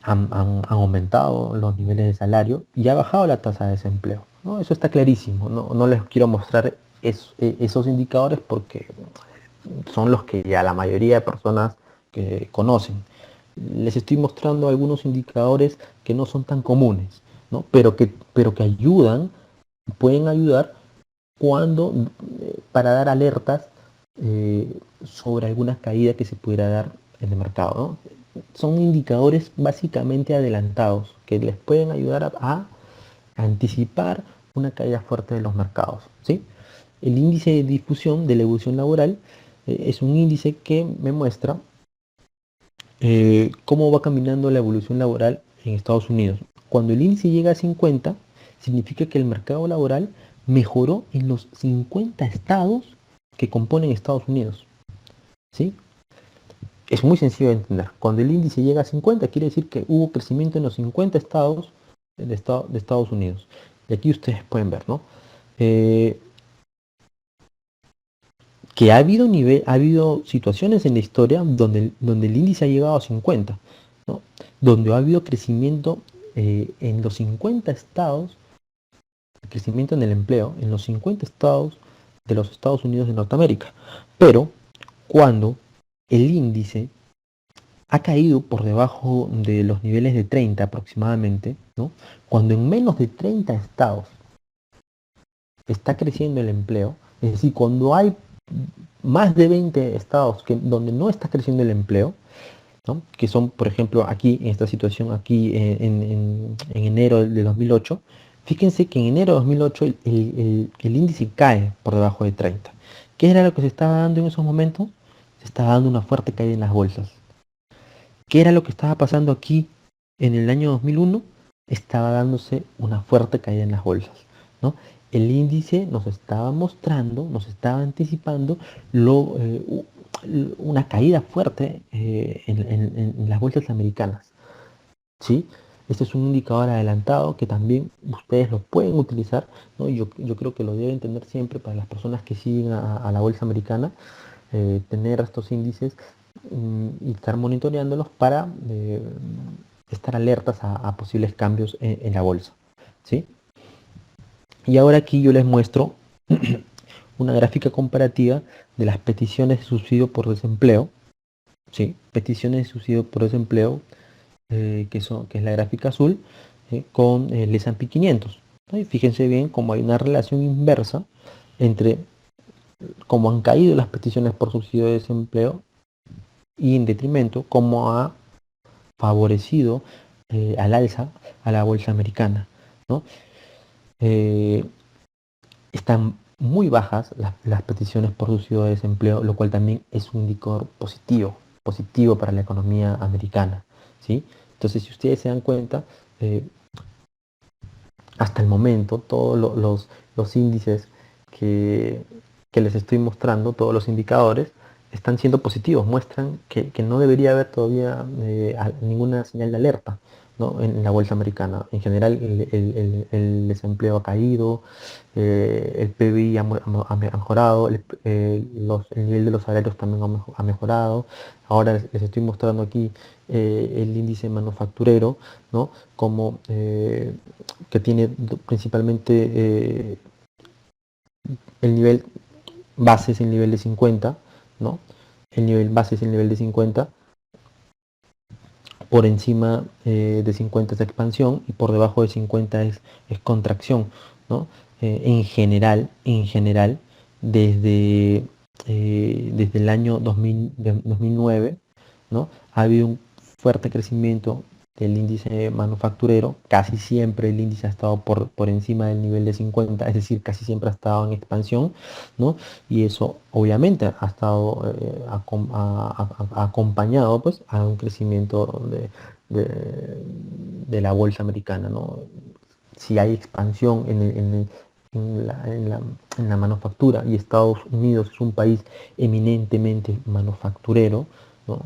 Han aumentado los niveles de salario y ha bajado la tasa de desempleo, ¿no? Eso está clarísimo. No les quiero mostrar esos indicadores porque son los que ya la mayoría de personas que conocen. Les estoy mostrando algunos indicadores que no son tan comunes, ¿no? Pero que pueden ayudar cuando para dar alertas sobre alguna caída que se pudiera dar en el mercado, ¿no? Son indicadores básicamente adelantados que les pueden ayudar a anticipar una caída fuerte de los mercados, ¿sí? El índice de difusión de la evolución laboral es un índice que me muestra cómo va caminando la evolución laboral en Estados Unidos. Cuando el índice llega a 50, significa que el mercado laboral mejoró en los 50 estados que componen Estados Unidos, ¿sí? Es muy sencillo de entender. Cuando el índice llega a 50, quiere decir que hubo crecimiento en los 50 estados de Estados Unidos. Y aquí ustedes pueden ver, ¿no? Que ha habido situaciones en la historia donde el índice ha llegado a 50, ¿no? Donde ha habido crecimiento en los 50 estados, crecimiento en el empleo, en los 50 estados de los Estados Unidos de Norteamérica. Pero cuando el índice ha caído por debajo de los niveles de 30 aproximadamente, ¿no? Cuando en menos de 30 estados está creciendo el empleo, es decir, cuando hay más de 20 estados donde no está creciendo el empleo, ¿no? Que son, por ejemplo, aquí, en esta situación, aquí en enero de 2008, fíjense que en enero de 2008 el índice cae por debajo de 30. ¿Qué era lo que se estaba dando en esos momentos? Se estaba dando una fuerte caída en las bolsas. ¿Qué era lo que estaba pasando aquí en el año 2001? Estaba dándose una fuerte caída en las bolsas, ¿no? El índice nos estaba mostrando, nos estaba anticipando una caída fuerte en las bolsas americanas, ¿sí? Este es un indicador adelantado que también ustedes lo pueden utilizar, ¿no? Yo creo que lo deben tener siempre para las personas que siguen a la bolsa americana, tener estos índices y estar monitoreándolos para estar alertas a posibles cambios en la bolsa, ¿sí? Y ahora aquí yo les muestro una gráfica comparativa de las peticiones de subsidio por desempleo, ¿sí? Peticiones de subsidio por desempleo, que es la gráfica azul, con el S&P 500, ¿no? Y fíjense bien cómo hay una relación inversa entre cómo han caído las peticiones por subsidio de desempleo y en detrimento cómo ha favorecido al alza a la bolsa americana, ¿no? Eh, Están muy bajas las peticiones por subsidio de desempleo, lo cual también es un indicador positivo para la economía americana, ¿sí? Entonces, si ustedes se dan cuenta, eh, hasta el momento todos los índices que, que les estoy mostrando, todos los indicadores, están siendo positivos, muestran que no debería haber todavía ninguna señal de alerta, ¿no? En la bolsa americana. En general el desempleo ha caído, el PBI ha mejorado, el nivel de los salarios también ha mejorado. Ahora les estoy mostrando aquí el índice manufacturero, ¿no? Como que tiene principalmente el nivel base es el nivel de 50, ¿no? El nivel base es el nivel de 50, por encima de 50 es expansión y por debajo de 50 es contracción, ¿no? En general, desde, desde el año 2009, ¿no? Ha habido un fuerte crecimiento del índice manufacturero. Casi siempre el índice ha estado por encima del nivel de 50, es decir, casi siempre ha estado en expansión, ¿no? Y eso obviamente ha estado acompañado pues a un crecimiento de la bolsa americana, ¿no? Si hay expansión en la manufactura y Estados Unidos es un país eminentemente manufacturero, ¿no?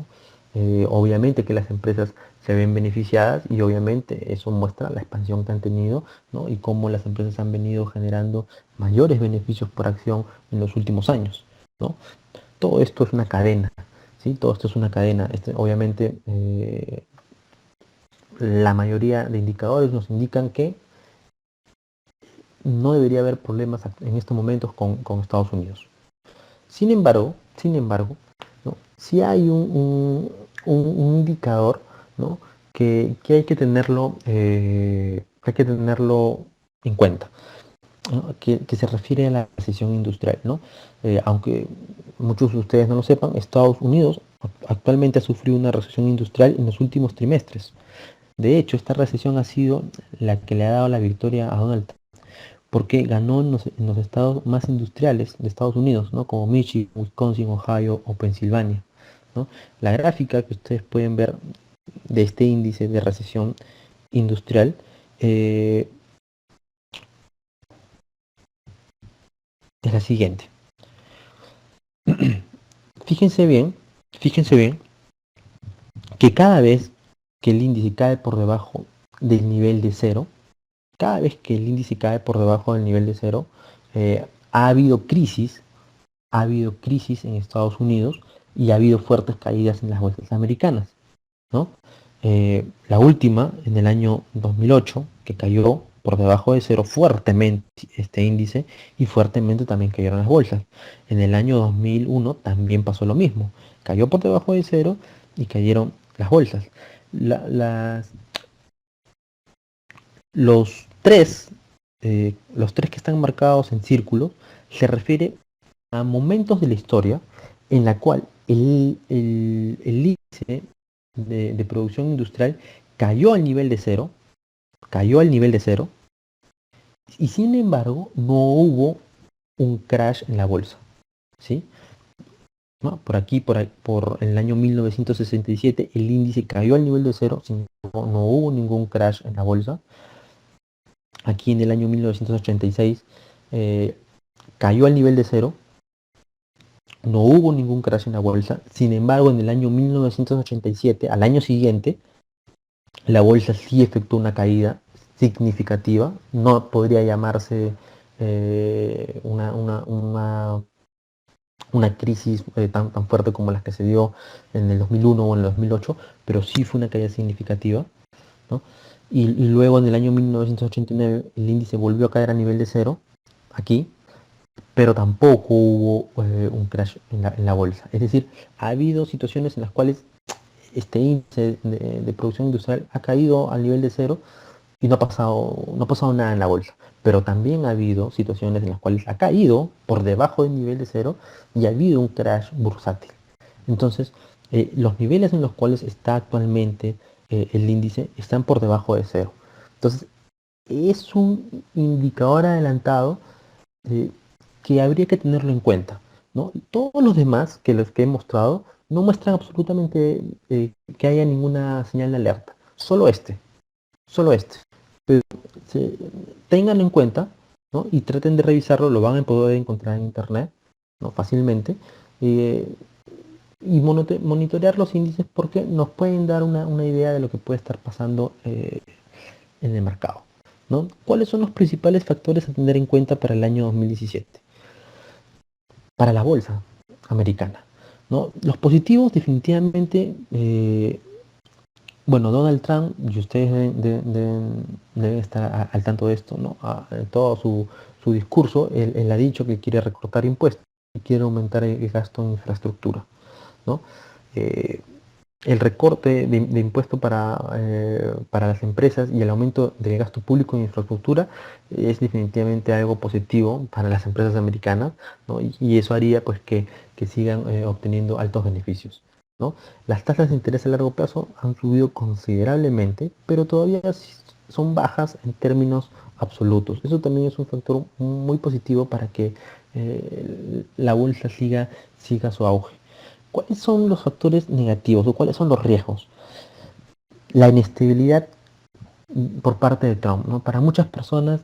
Obviamente que las empresas se ven beneficiadas y obviamente eso muestra la expansión que han tenido, ¿no? Y cómo las empresas han venido generando mayores beneficios por acción en los últimos años, ¿no? Todo esto es una cadena, ¿sí? Todo esto es una cadena. Obviamente la mayoría de indicadores nos indican que no debería haber problemas en estos momentos con Estados Unidos. Sin embargo, ¿no? Sí hay un indicador, ¿no? Que hay que tenerlo en cuenta, ¿no? Que se refiere a la recesión industrial, ¿no? Aunque muchos de ustedes no lo sepan, Estados Unidos actualmente ha sufrido una recesión industrial en los últimos trimestres. De hecho, esta recesión ha sido la que le ha dado la victoria a Donald Trump, porque ganó en los estados más industriales de Estados Unidos, ¿no? Como Michigan, Wisconsin, Ohio o Pensilvania, ¿no? La gráfica que ustedes pueden ver de este índice de recesión industrial es la siguiente. Fíjense bien que cada vez que el índice cae por debajo del nivel de cero, cada vez que el índice cae por debajo del nivel de cero, ha habido crisis en Estados Unidos y ha habido fuertes caídas en las bolsas americanas, ¿no? La última en el año 2008, que cayó por debajo de cero fuertemente este índice y fuertemente también cayeron las bolsas. En el año 2001 también pasó lo mismo, cayó por debajo de cero y cayeron las bolsas. Los tres que están marcados en círculos se refiere a momentos de la historia en la cual el índice de producción industrial cayó al nivel de cero, y sin embargo no hubo un crash en la bolsa, ¿sí? ¿No? Por aquí, por el año 1967, el índice cayó al nivel de cero, sin embargo, no hubo ningún crash en la bolsa. Aquí en el año 1986 cayó al nivel de cero, no hubo ningún crash en la bolsa. Sin embargo, en el año 1987, al año siguiente, la bolsa sí efectuó una caída significativa. No podría llamarse una crisis tan fuerte como la que se dio en el 2001 o en el 2008, pero sí fue una caída significativa, ¿no? Y luego en el año 1989 el índice volvió a caer a nivel de cero, aquí, pero tampoco hubo un crash en la bolsa. Es decir, ha habido situaciones en las cuales este índice de producción industrial ha caído al nivel de cero y no ha pasado nada en la bolsa. Pero también ha habido situaciones en las cuales ha caído por debajo del nivel de cero y ha habido un crash bursátil. Entonces, Los niveles en los cuales está actualmente el índice están por debajo de cero. Entonces, es un indicador adelantado eh, que habría que tenerlo en cuenta, ¿no? Todos los demás que los que he mostrado no muestran absolutamente que haya ninguna señal de alerta. Solo este. Pero ténganlo en cuenta, ¿no? Y traten de revisarlo, lo van a poder encontrar en internet, ¿no? Fácilmente. eh, y monitorear los índices porque nos pueden dar una idea de lo que puede estar pasando en el mercado, ¿no? ¿Cuáles son los principales factores a tener en cuenta para el año 2017? Para la bolsa americana, ¿no? Los positivos definitivamente, bueno, Donald Trump, y ustedes deben estar al tanto de esto, ¿no? En todo su discurso, él ha dicho que quiere recortar impuestos y quiere aumentar el gasto en infraestructura, ¿no? Eh, el recorte de impuestos para las empresas y el aumento del gasto público en infraestructura es definitivamente algo positivo para las empresas americanas, ¿no? Y eso haría pues que sigan obteniendo altos beneficios, ¿no? Las tasas de interés a largo plazo han subido considerablemente, pero todavía son bajas en términos absolutos. Eso también es un factor muy positivo para que la bolsa siga su auge. ¿Cuáles son los factores negativos o cuáles son los riesgos? La inestabilidad por parte de Trump, ¿no? Para muchas personas,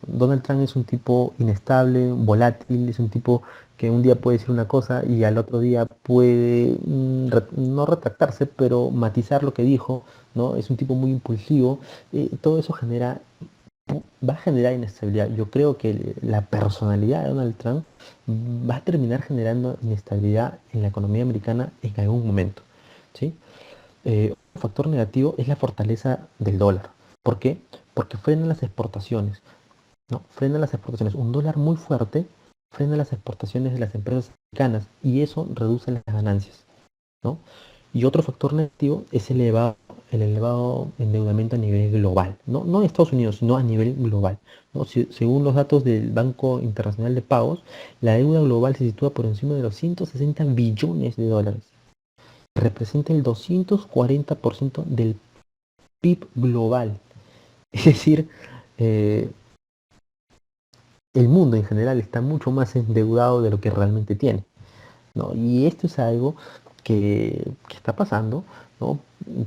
Donald Trump es un tipo inestable, volátil, es un tipo que un día puede decir una cosa y al otro día puede no retractarse, pero matizar lo que dijo, ¿no? Es un tipo muy impulsivo. Todo eso va a generar inestabilidad. Yo creo que la personalidad de Donald Trump va a terminar generando inestabilidad en la economía americana en algún momento, ¿sí? Un factor negativo es la fortaleza del dólar. ¿Por qué? Porque frena las exportaciones, ¿no? Frena las exportaciones. Un dólar muy fuerte frena las exportaciones de las empresas americanas y eso reduce las ganancias, ¿no? Y otro factor negativo es el elevado endeudamiento a nivel global, no en Estados Unidos, sino a nivel global, ¿no? Según los datos del Banco Internacional de Pagos, la deuda global se sitúa por encima de los 160 billones de dólares. Representa el 240% del PIB global. Es decir, eh, el mundo en general está mucho más endeudado de lo que realmente tiene, ¿no? Y esto es algo que está pasando, ¿no?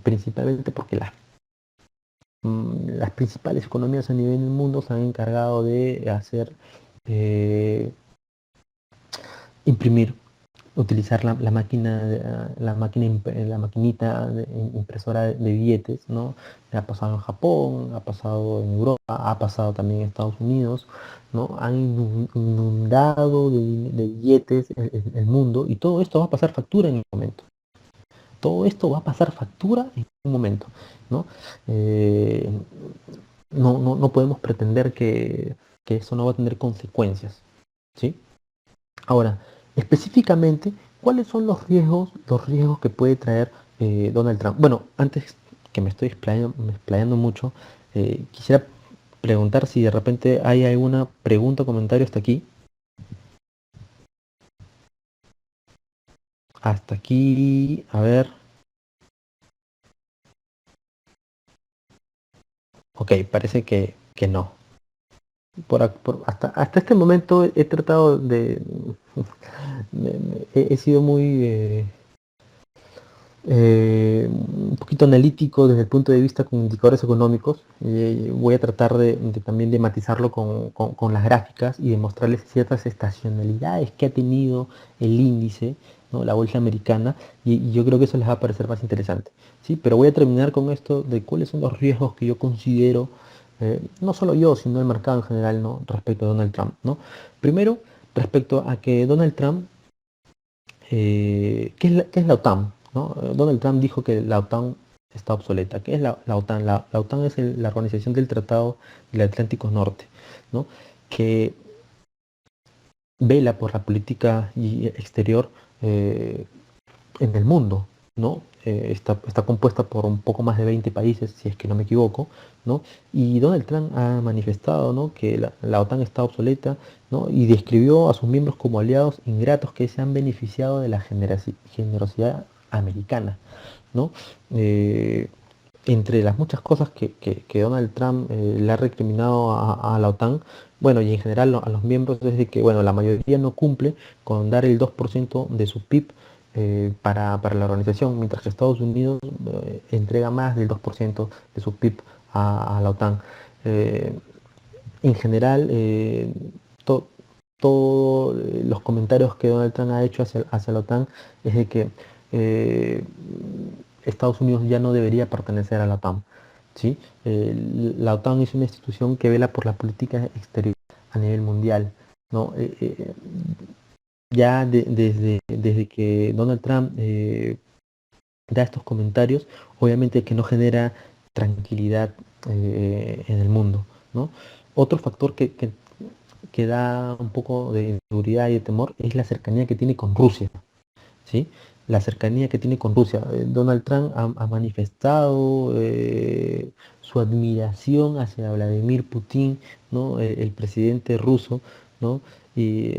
Principalmente porque las principales economías a nivel del mundo se han encargado de hacer eh, imprimir, utilizar la maquinita impresora de billetes, ¿no? Ha pasado en Japón, ha pasado en Europa, ha pasado también en Estados Unidos, ¿no? Han inundado de billetes el mundo y todo esto va a pasar factura en un momento. Todo esto va a pasar factura en un momento, ¿no? Eh, no podemos pretender que eso no va a tener consecuencias, ¿sí? Ahora, específicamente, ¿cuáles son los riesgos que puede traer Donald Trump? Bueno, antes que me estoy explayando mucho, quisiera preguntar si de repente hay alguna pregunta o comentario hasta aquí. Hasta aquí, a ver. Ok, parece que no. Hasta este momento he tratado he sido muy un poquito analítico desde el punto de vista con indicadores económicos. Voy a tratar también de matizarlo con las gráficas y de mostrarles ciertas estacionalidades que ha tenido el índice, ¿no? La bolsa americana, y yo creo que eso les va a parecer más interesante, ¿sí? Pero voy a terminar con esto de cuáles son los riesgos que yo considero, no solo yo, sino el mercado en general, ¿no? Respecto a Donald Trump, ¿no? Primero, respecto a que Donald Trump, qué es la OTAN? ¿No? Donald Trump dijo que la OTAN está obsoleta. ¿Qué es la OTAN? La OTAN es la Organización del Tratado del Atlántico Norte, ¿no? Que vela por la política exterior en el mundo, ¿no? Está compuesta por un poco más de 20 países, si es que no me equivoco, ¿no? Y Donald Trump ha manifestado, ¿no? Que la OTAN está obsoleta, ¿no? Y describió a sus miembros como aliados ingratos que se han beneficiado de la generosidad americana, ¿no? Eh, Entre las muchas cosas que Donald Trump le ha recriminado a la OTAN, bueno, y en general a los miembros, es de que, bueno, la mayoría no cumple con dar el 2% de su PIB para la organización, mientras que Estados Unidos entrega más del 2% de su PIB a la OTAN. Eh, en general, to- todos los comentarios que Donald Trump ha hecho hacia la OTAN es de que eh, Estados Unidos ya no debería pertenecer a la OTAN. ¿Sí? La OTAN es una institución que vela por la política exterior a nivel mundial, ¿no? Ya desde que Donald Trump da estos comentarios, obviamente que no genera tranquilidad en el mundo, ¿no? Otro factor que da un poco de inseguridad y de temor es la cercanía que tiene con Rusia, ¿sí? La cercanía que tiene con Rusia. Donald Trump ha manifestado su admiración hacia Vladimir Putin, ¿no? El presidente ruso, ¿no? Y,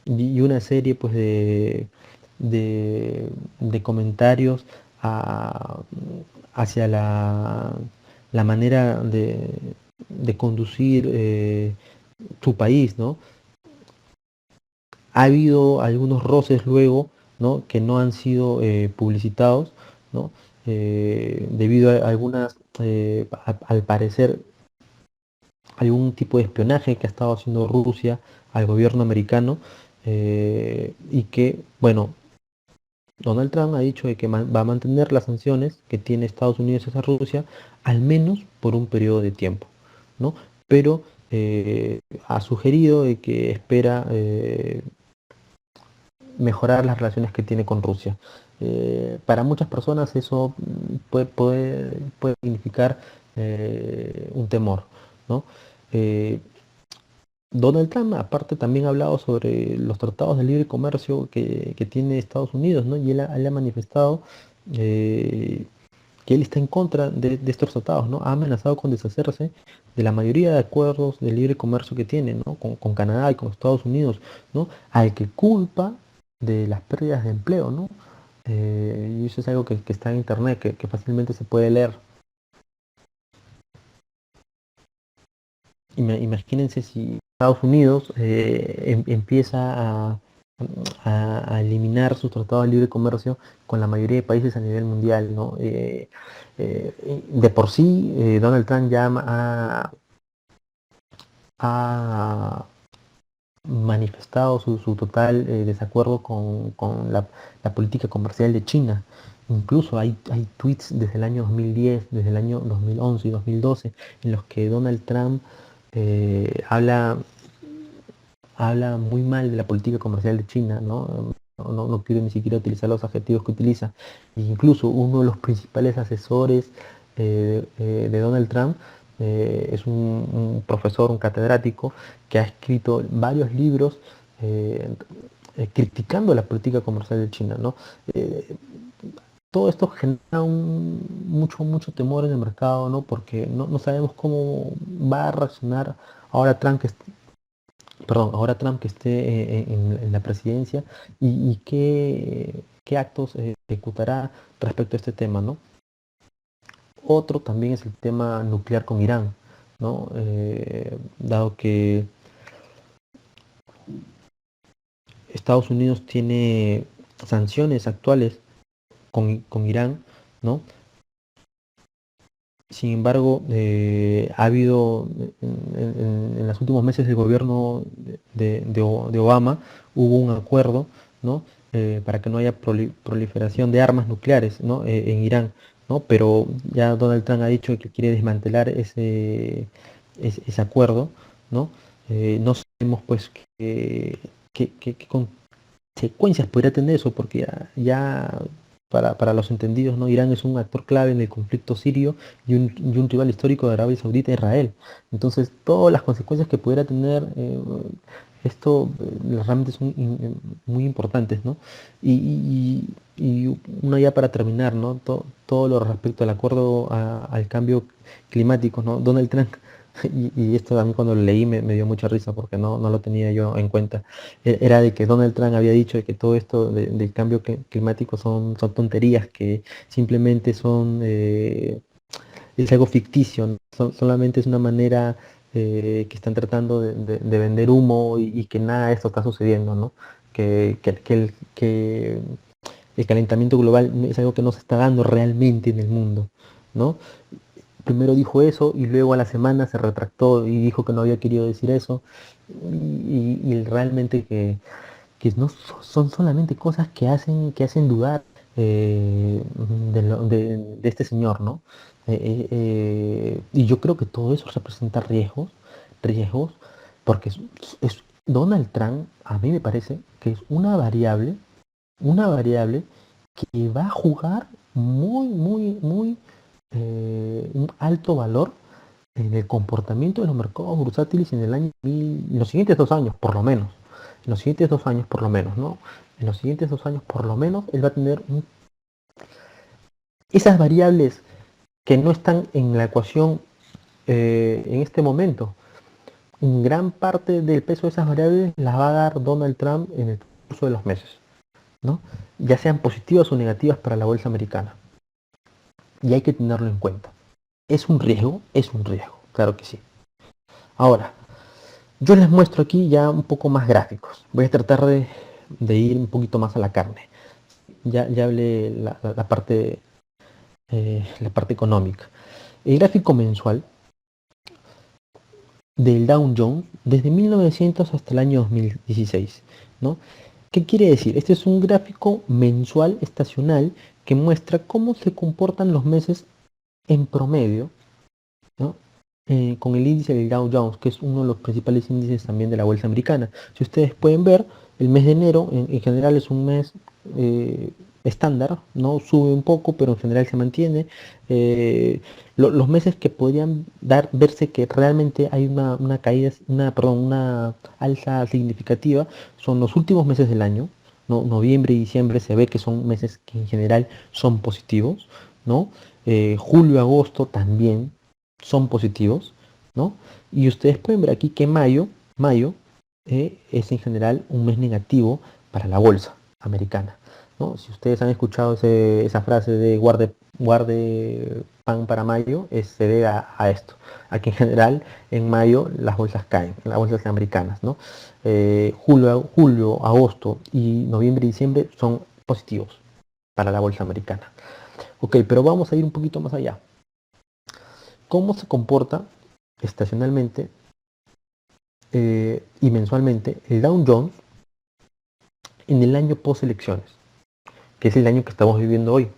y una serie pues de comentarios a- hacia la manera de conducir su país, ¿no? Ha habido algunos roces luego, ¿no? Que no han sido publicitados, ¿no? Debido a algunas, al parecer, algún tipo de espionaje que ha estado haciendo Rusia al gobierno americano y que, bueno, Donald Trump ha dicho de que va a mantener las sanciones que tiene Estados Unidos hacia Rusia al menos por un periodo de tiempo, ¿no? Pero ha sugerido de que espera mejorar las relaciones que tiene con Rusia. Para muchas personas eso puede significar un temor, ¿no? Eh, Donald Trump, aparte, también ha hablado sobre los tratados de libre comercio que tiene Estados Unidos, ¿no? Y él ha manifestado eh, que él está en contra de estos tratados, ¿no? Ha amenazado con deshacerse de la mayoría de acuerdos de libre comercio que tiene, ¿no? Con Canadá y con Estados Unidos, ¿no? Al que culpa de las pérdidas de empleo, ¿no? Y eso es algo que está en internet, que fácilmente se puede leer. Imagínense si Estados Unidos empieza a eliminar sus tratados de libre comercio con la mayoría de países a nivel mundial, ¿no? De por sí, Donald Trump ya ha manifestado su total desacuerdo con la política comercial de China. Incluso hay tweets desde el año 2010, desde el año 2011 y 2012, en los que Donald Trump habla muy mal de la política comercial de China, ¿no? No quiero ni siquiera utilizar los adjetivos que utiliza. E incluso uno de los principales asesores de Donald Trump es un profesor, un catedrático, que ha escrito varios libros eh, criticando la política comercial de China, ¿no? Eh, Todo esto genera mucho temor en el mercado, ¿no? Porque no sabemos cómo va a reaccionar ahora Trump ahora Trump que esté en la presidencia y qué actos ejecutará respecto a este tema, ¿no? Otro también es el tema nuclear con Irán, ¿no? Dado que Estados Unidos tiene sanciones actuales con Irán, ¿no? Sin embargo, ha habido en los últimos meses del gobierno de Obama hubo un acuerdo, ¿no? Para que no haya proliferación de armas nucleares, ¿no? En Irán, ¿no? Pero ya Donald Trump ha dicho que quiere desmantelar ese acuerdo, ¿no? No sabemos pues qué consecuencias podría tener eso, porque ya para los entendidos, ¿no? Irán es un actor clave en el conflicto sirio y un rival histórico de Arabia Saudita e Israel. Entonces, todas las consecuencias que pudiera tener esto realmente son muy importantes, ¿no? Y uno ya para terminar, ¿no? Todo lo respecto al acuerdo al cambio climático, ¿no? Donald Trump y esto a mí cuando lo leí me dio mucha risa porque no lo tenía yo en cuenta. Era de que Donald Trump había dicho de que todo esto del cambio climático son tonterías, que simplemente es algo ficticio, ¿no? Solamente es una manera que están tratando de vender humo y que nada de esto está sucediendo, ¿no? Que el calentamiento global es algo que no se está dando realmente en el mundo, ¿no? Primero dijo eso y luego a la semana se retractó y dijo que no había querido decir eso y realmente que no son solamente cosas que hacen dudar de este señor, ¿no? Y yo creo que todo eso representa riesgos, porque Donald Trump, a mí me parece que es una variable que va a jugar muy un alto valor en el comportamiento de los mercados bursátiles en los siguientes 2 años, por lo menos. En los siguientes 2 años, por lo menos, ¿no? En los siguientes 2 años, por lo menos, él va a tener esas variables que no están en la ecuación en este momento. En gran parte del peso de esas variables las va a dar Donald Trump en el curso de los meses, ¿no? Ya sean positivas o negativas para la bolsa americana. Y hay que tenerlo en cuenta. ¿Es un riesgo? Es un riesgo, claro que sí. Ahora, yo les muestro aquí ya un poco más gráficos. Voy a tratar de ir un poquito más a la carne. Ya hablé la parte económica. El gráfico mensual del Dow Jones desde 1900 hasta el año 2016, ¿no? ¿Qué quiere decir? Este es un gráfico mensual estacional que muestra cómo se comportan los meses en promedio, ¿no? Con el índice del Dow Jones, que es uno de los principales índices también de la bolsa americana. Si ustedes pueden ver, el mes de enero en general es un mes estándar, ¿no? Sube un poco, pero en general se mantiene. Los meses que podrían verse que realmente hay una caída, una alza significativa, son los últimos meses del año, ¿no? Noviembre y diciembre se ve que son meses que en general son positivos, ¿no? Julio, agosto también son positivos, ¿no? Y ustedes pueden ver aquí que mayo es en general un mes negativo para la bolsa americana, ¿no? Si ustedes han escuchado esa frase de guarde pan para mayo, se debe a esto, a que en general en mayo las bolsas caen, las bolsas americanas, ¿no? Julio, agosto y noviembre y diciembre son positivos para la bolsa americana. Ok, pero vamos a ir un poquito más allá. ¿Cómo se comporta estacionalmente y mensualmente el Dow Jones en el año post elecciones, que es el año que estamos viviendo hoy?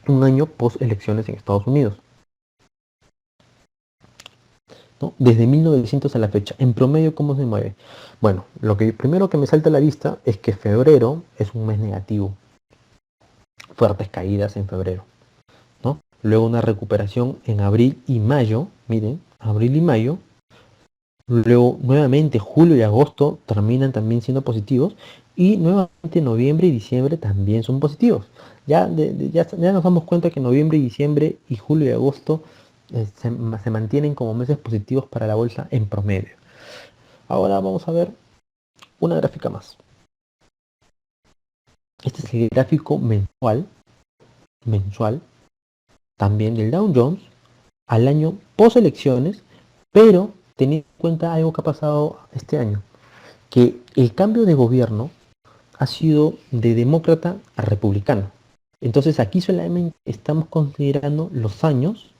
Un año post elecciones en Estados Unidos, ¿no? Desde 1900 a la fecha, en promedio, ¿cómo se mueve? Bueno, lo primero que me salta a la vista es que febrero es un mes negativo. Fuertes caídas en febrero, ¿no? Luego una recuperación en abril y mayo, miren, abril y mayo. Luego nuevamente julio y agosto terminan también siendo positivos y nuevamente noviembre y diciembre también son positivos. Ya nos damos cuenta que noviembre y diciembre y julio y agosto se mantienen como meses positivos para la bolsa en promedio. Ahora vamos a ver una gráfica más. Este es el gráfico mensual también del Dow Jones al año post elecciones, pero teniendo en cuenta algo que ha pasado este año, que el cambio de gobierno ha sido de demócrata a republicano. Entonces aquí solamente estamos considerando los años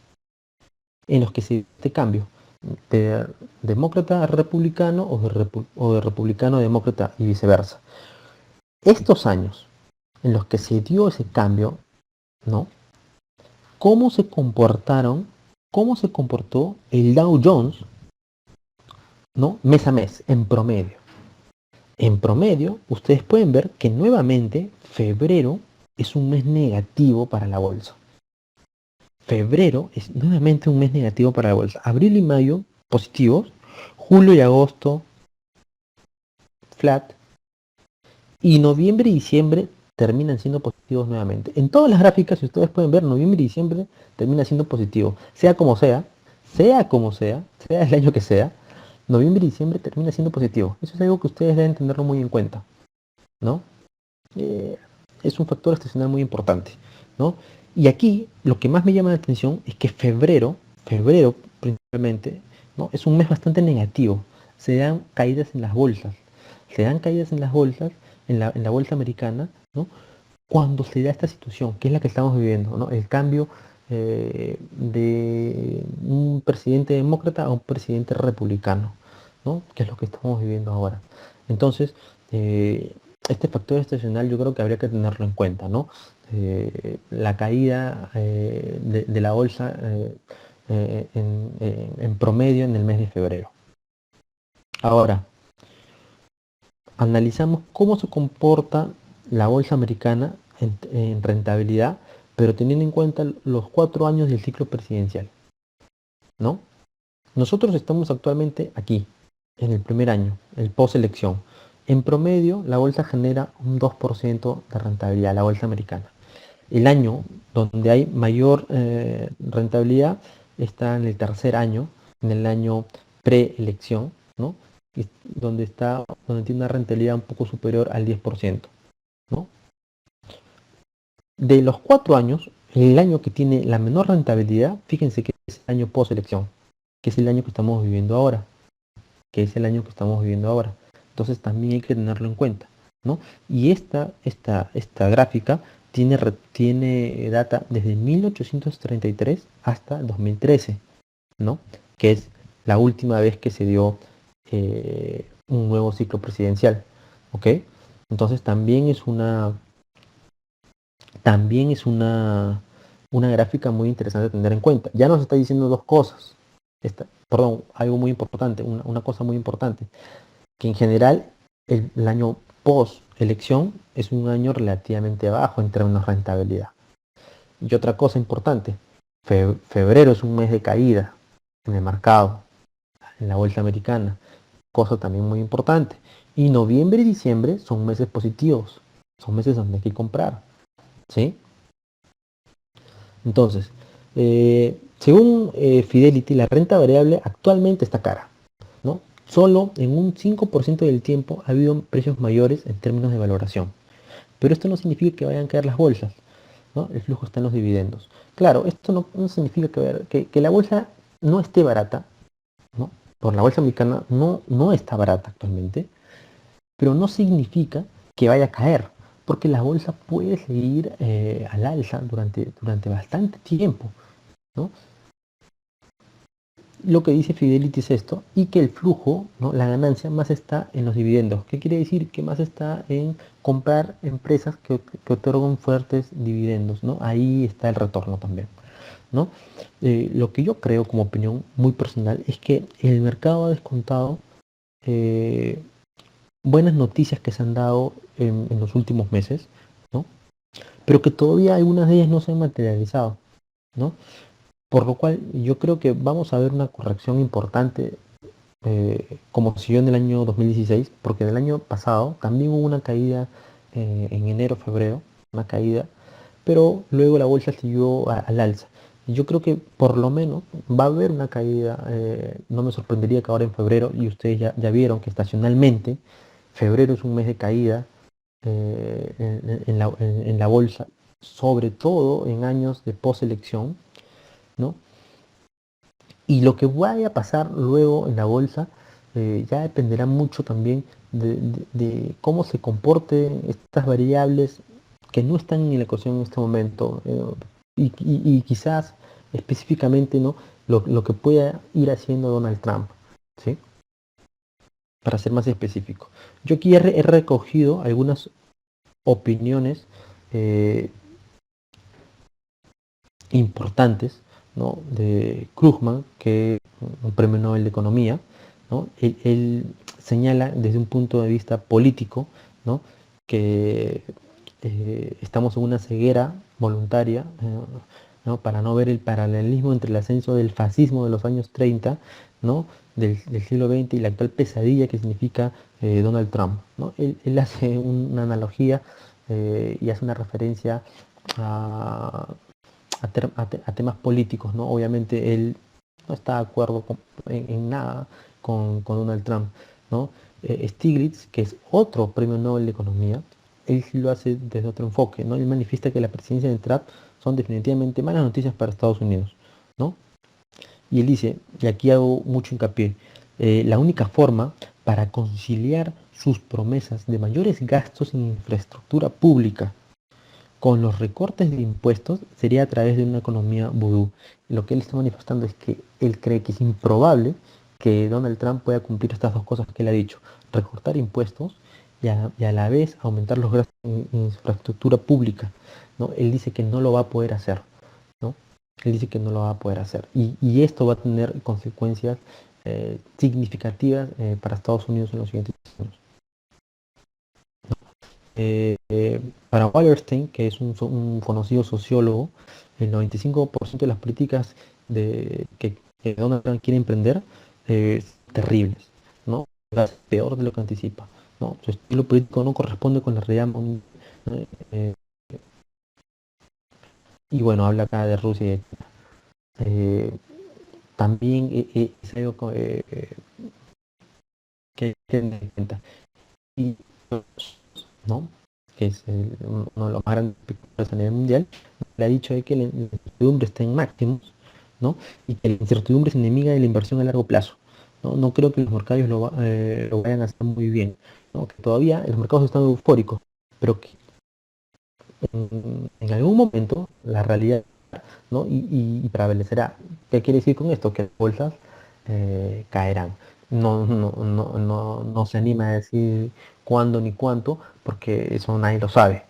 en los que se dio este cambio, de demócrata a republicano o de republicano a demócrata y viceversa. Estos años en los que se dio ese cambio, ¿no? ¿Cómo se comportó el Dow Jones, ¿no? Mes a mes, en promedio? En promedio, ustedes pueden ver que nuevamente febrero es un mes negativo para la bolsa. Febrero es nuevamente un mes negativo para la bolsa. Abril y mayo positivos, julio y agosto flat, y noviembre y diciembre terminan siendo positivos nuevamente. En todas las gráficas, si ustedes pueden ver, noviembre y diciembre termina siendo positivo. Sea como sea, sea como sea el año que sea, noviembre y diciembre termina siendo positivo. Eso es algo que ustedes deben tenerlo muy en cuenta, ¿no? Eh, es un factor estacional muy importante, ¿no? Y aquí lo que más me llama la atención es que febrero principalmente, ¿no? Es un mes bastante negativo. Se dan caídas en las bolsas, se dan caídas en las bolsas, en la bolsa americana, ¿no? Cuando se da esta situación, que es la que estamos viviendo, ¿no? El cambio de un presidente demócrata a un presidente republicano, ¿no? Que es lo que estamos viviendo ahora. Entonces, este factor estacional yo creo que habría que tenerlo en cuenta, ¿no? La caída de la bolsa en promedio en el mes de febrero. Ahora, analizamos cómo se comporta la bolsa americana en rentabilidad, pero teniendo en cuenta los 4 años del ciclo presidencial, ¿no? Nosotros estamos actualmente aquí, en el primer año, el post-elección. En promedio, la bolsa genera un 2% de rentabilidad, la bolsa americana. El año donde hay mayor rentabilidad está en el tercer año, en el año preelección, ¿no? Donde tiene una rentabilidad un poco superior al 10%, ¿no? De los 4 años, el año que tiene la menor rentabilidad, fíjense que es el año post-elección, que es el año que estamos viviendo ahora, Entonces también hay que tenerlo en cuenta, ¿no? Y esta gráfica tiene data desde 1833 hasta 2013, ¿no? Que es la última vez que se dio un nuevo ciclo presidencial, ¿ok? Entonces también es una gráfica muy interesante a tener en cuenta. Ya nos está diciendo dos cosas. Algo muy importante, una cosa muy importante, que en general el año post elección es un año relativamente bajo en términos de rentabilidad. Y otra cosa importante, febrero es un mes de caída en el mercado, en la bolsa americana, cosa también muy importante. Y noviembre y diciembre son meses positivos, son meses donde hay que comprar, ¿sí? Entonces, según Fidelity, la renta variable actualmente está cara, ¿no? Solo en un 5% del tiempo ha habido precios mayores en términos de valoración. Pero esto no significa que vayan a caer las bolsas, ¿no? El flujo está en los dividendos. Claro, esto no significa que la bolsa no esté barata, ¿no? Por la bolsa americana no está barata actualmente, pero no significa que vaya a caer, porque la bolsa puede seguir al alza durante bastante tiempo, ¿no? Lo que dice Fidelity es esto, y que el flujo, ¿no? La ganancia más está en los dividendos. ¿Qué quiere decir? Que más está en comprar empresas que otorgan fuertes dividendos, ¿no? Ahí está el retorno también, ¿no? Lo que yo creo como opinión muy personal es que el mercado ha descontado buenas noticias que se han dado en los últimos meses, ¿no? Pero que todavía algunas de ellas no se han materializado, ¿no? Por lo cual yo creo que vamos a ver una corrección importante como siguió en el año 2016, porque el año pasado también hubo una caída en enero, febrero, una caída, pero luego la bolsa siguió al alza. Y yo creo que por lo menos va a haber una caída, no me sorprendería que ahora en febrero, y ustedes ya vieron que estacionalmente febrero es un mes de caída en la bolsa, sobre todo en años de poselección, ¿no? Y lo que vaya a pasar luego en la bolsa ya dependerá mucho también de cómo se comporten estas variables que no están en la ecuación en este momento y quizás específicamente, ¿no? Lo que pueda ir haciendo Donald Trump, ¿sí? Para ser más específico. Yo aquí he recogido algunas opiniones eh, importantes, ¿no? De Krugman, que es un premio Nobel de Economía, ¿no? Él señala desde un punto de vista político, ¿no? Que estamos en una ceguera voluntaria, ¿no? Para no ver el paralelismo entre el ascenso del fascismo de los años 30, ¿no? del siglo XX y la actual pesadilla que significa Donald Trump, ¿no? Él hace una analogía y hace una referencia a temas políticos, ¿no? Obviamente él no está de acuerdo en nada con Donald Trump, ¿no? Stiglitz, que es otro premio Nobel de Economía, él sí lo hace desde otro enfoque, ¿no? Él manifiesta que la presidencia de Trump son definitivamente malas noticias para Estados Unidos, ¿no? Y él dice, y aquí hago mucho hincapié, la única forma para conciliar sus promesas de mayores gastos en infraestructura pública con los recortes de impuestos sería a través de una economía vudú. Lo que él está manifestando es que él cree que es improbable que Donald Trump pueda cumplir estas dos cosas que él ha dicho, recortar impuestos y a la vez aumentar los gastos en infraestructura pública, ¿no? Él dice que no lo va a poder hacer, ¿no? Él dice que no lo va a poder hacer. Y esto va a tener consecuencias significativas para Estados Unidos en los siguientes años. Para Wallerstein, que es un conocido sociólogo, el 95% de las políticas que Donald Trump quiere emprender es terribles, ¿no? Es peor de lo que anticipa, ¿no? Su estilo político no corresponde con la realidad mundial, ¿no? Y bueno, habla acá de Rusia y de China. También es algo que hay que tener en cuenta. Y, ¿no? Que es uno de los más grandes espectadores a nivel mundial, le ha dicho que la incertidumbre está en máximos, ¿no? Y que la incertidumbre es enemiga de la inversión a largo plazo. No, no creo que los mercados lo vayan a hacer muy bien, ¿no? Que todavía los mercados están eufóricos, pero que en algún momento la realidad, ¿no? Y prevalecerá. ¿Qué quiere decir con esto? Que las bolsas caerán. No se anima a decir cuándo ni cuánto, porque eso nadie lo sabe,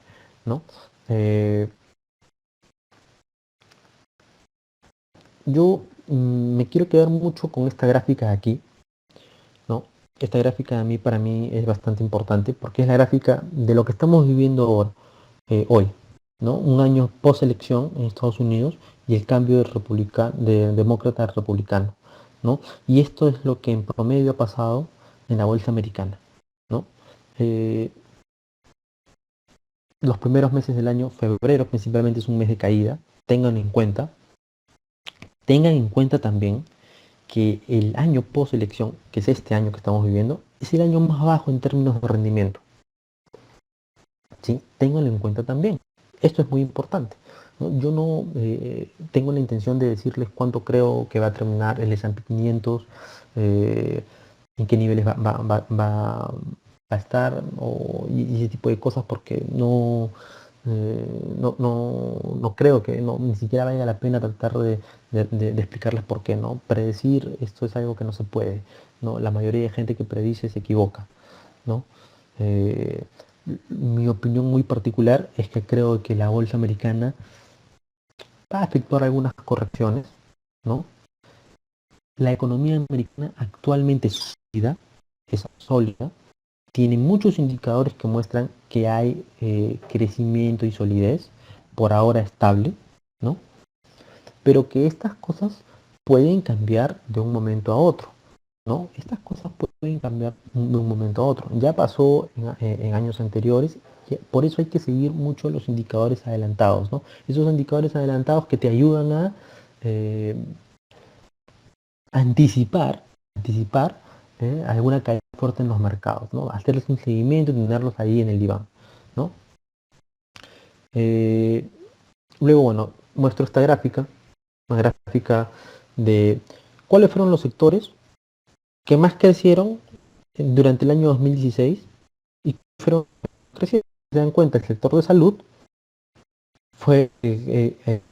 ¿no? Eh, yo me quiero quedar mucho con esta gráfica de aquí, ¿no? Esta gráfica para mí es bastante importante porque es la gráfica de lo que estamos viviendo ahora, hoy, ¿no? Un año post elección en Estados Unidos y el cambio de demócrata a republicano, ¿no? Y esto es lo que en promedio ha pasado en la bolsa americana, ¿no? Eh, los primeros meses del año, febrero principalmente es un mes de caída, tengan en cuenta. Tengan en cuenta también que el año post elección, que es este año que estamos viviendo, es el año más bajo en términos de rendimiento. ¿Sí? Ténganlo en cuenta también. Esto es muy importante, ¿no? Yo no tengo la intención de decirles cuánto creo que va a terminar el S&P 500, en qué niveles va a estar y ese tipo de cosas porque no creo que ni siquiera valga la pena tratar de explicarles por qué, ¿no? Predecir esto es algo que no se puede, ¿no? La mayoría de gente que predice se equivoca, ¿no? Eh, Mi opinión muy particular es que creo que la bolsa americana va a efectuar algunas correcciones, ¿no? La economía americana actualmente es sólida, tiene muchos indicadores que muestran que hay crecimiento y solidez, por ahora estable, ¿no? Pero que estas cosas pueden cambiar de un momento a otro, ¿no? Estas cosas pueden cambiar de un momento a otro. Ya pasó en años anteriores, por eso hay que seguir mucho los indicadores adelantados, ¿no? Esos indicadores adelantados que te ayudan a eh, anticipar alguna caída fuerte en los mercados, ¿no? Hacerles un seguimiento y tenerlos ahí en el diván, ¿no? Eh, Luego, bueno, muestro esta gráfica, una gráfica de cuáles fueron los sectores que más crecieron durante el año 2016 y fueron creciendo. Se dan cuenta, el sector de salud fue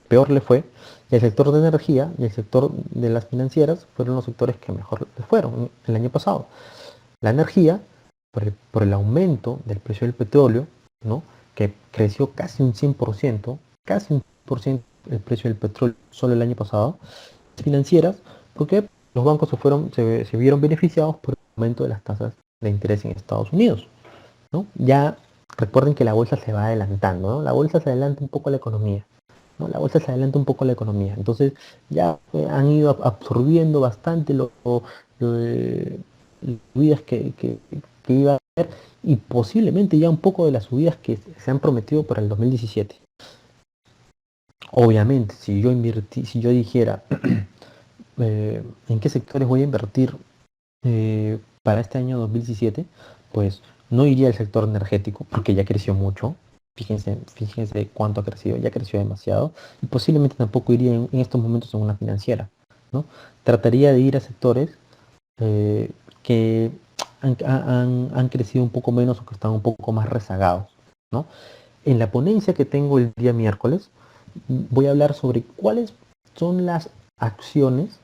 peor le fue, el sector de energía y el sector de las financieras fueron los sectores que mejor les fueron el año pasado. La energía, por el aumento del precio del petróleo, ¿no? Que creció casi un 100%, casi un 100% el precio del petróleo solo el año pasado. Financieras, porque los bancos se vieron beneficiados por el aumento de las tasas de interés en Estados Unidos, ¿no? Ya recuerden que la bolsa se va adelantando, ¿no? La bolsa se adelanta un poco a la economía, ¿no? La bolsa se adelanta un poco a la economía. Entonces ya han ido absorbiendo bastante lo de las subidas que iba a haber y posiblemente ya un poco de las subidas que se han prometido para el 2017. Obviamente, si yo dijera ¿en qué sectores voy a invertir para este año 2017? Pues no iría al sector energético porque ya creció mucho. Fíjense cuánto ha crecido, ya creció demasiado. Y posiblemente tampoco iría en estos momentos en una financiera, ¿no? Trataría de ir a sectores que han crecido un poco menos o que están un poco más rezagados, ¿no? En la ponencia que tengo el día miércoles, voy a hablar sobre cuáles son las acciones,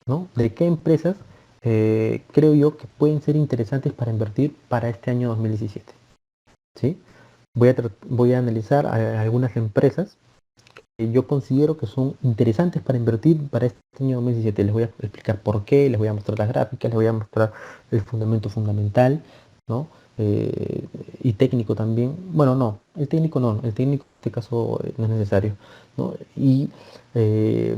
¿no? De qué empresas creo yo que pueden ser interesantes para invertir para este año 2017. ¿Sí? Voy a analizar algunas empresas que yo considero que son interesantes para invertir para este año 2017. Les voy a explicar por qué, les voy a mostrar las gráficas, les voy a mostrar el fundamento fundamental, ¿no? Y técnico también. Bueno, no, el técnico no, el técnico en este caso no es necesario, ¿no? Y eh,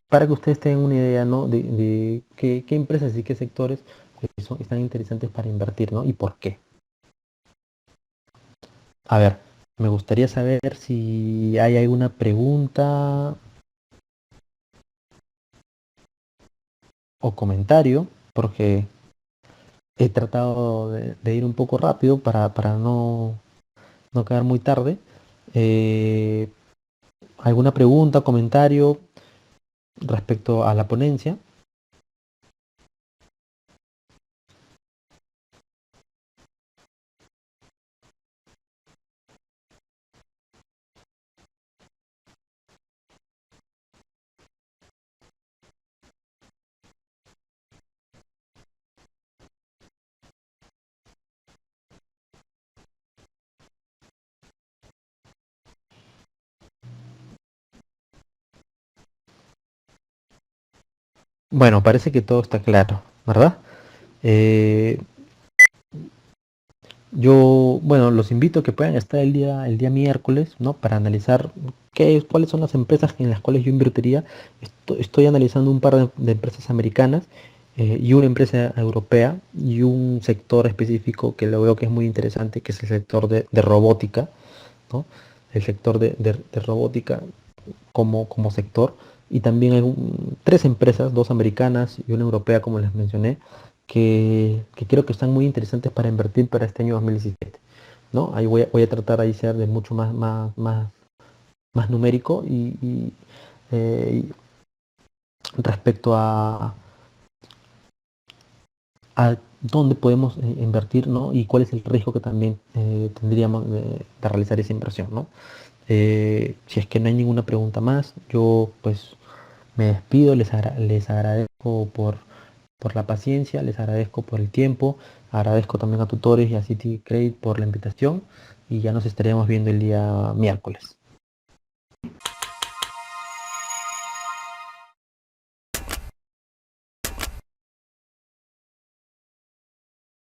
para que ustedes tengan una idea, ¿no? De qué empresas y qué sectores están interesantes para invertir, ¿no? Y por qué. A ver, me gustaría saber si hay alguna pregunta o comentario, porque he tratado de ir un poco rápido para no quedar muy tarde. Eh, ¿Alguna pregunta, comentario respecto a la ponencia? Bueno, parece que todo está claro, ¿verdad? Eh, Yo, bueno, los invito a que puedan estar el día miércoles, ¿no? Para analizar cuáles son las empresas en las cuales yo invertiría. Estoy analizando un par de empresas americanas y una empresa europea y un sector específico que lo veo que es muy interesante, que es el sector de robótica, ¿no? El sector de robótica como sector. Y también hay tres empresas, dos americanas y una europea, como les mencioné, que creo que están muy interesantes para invertir para este año 2017. ¿No? Ahí voy a tratar de ser de mucho más numérico y respecto a dónde podemos invertir, ¿no? Y cuál es el riesgo que también tendríamos de realizar esa inversión, ¿no? Si es que no hay ninguna pregunta más, yo pues me despido, les agradezco por la paciencia, les agradezco por el tiempo, agradezco también a Tutores y a City Credit por la invitación y ya nos estaremos viendo el día miércoles.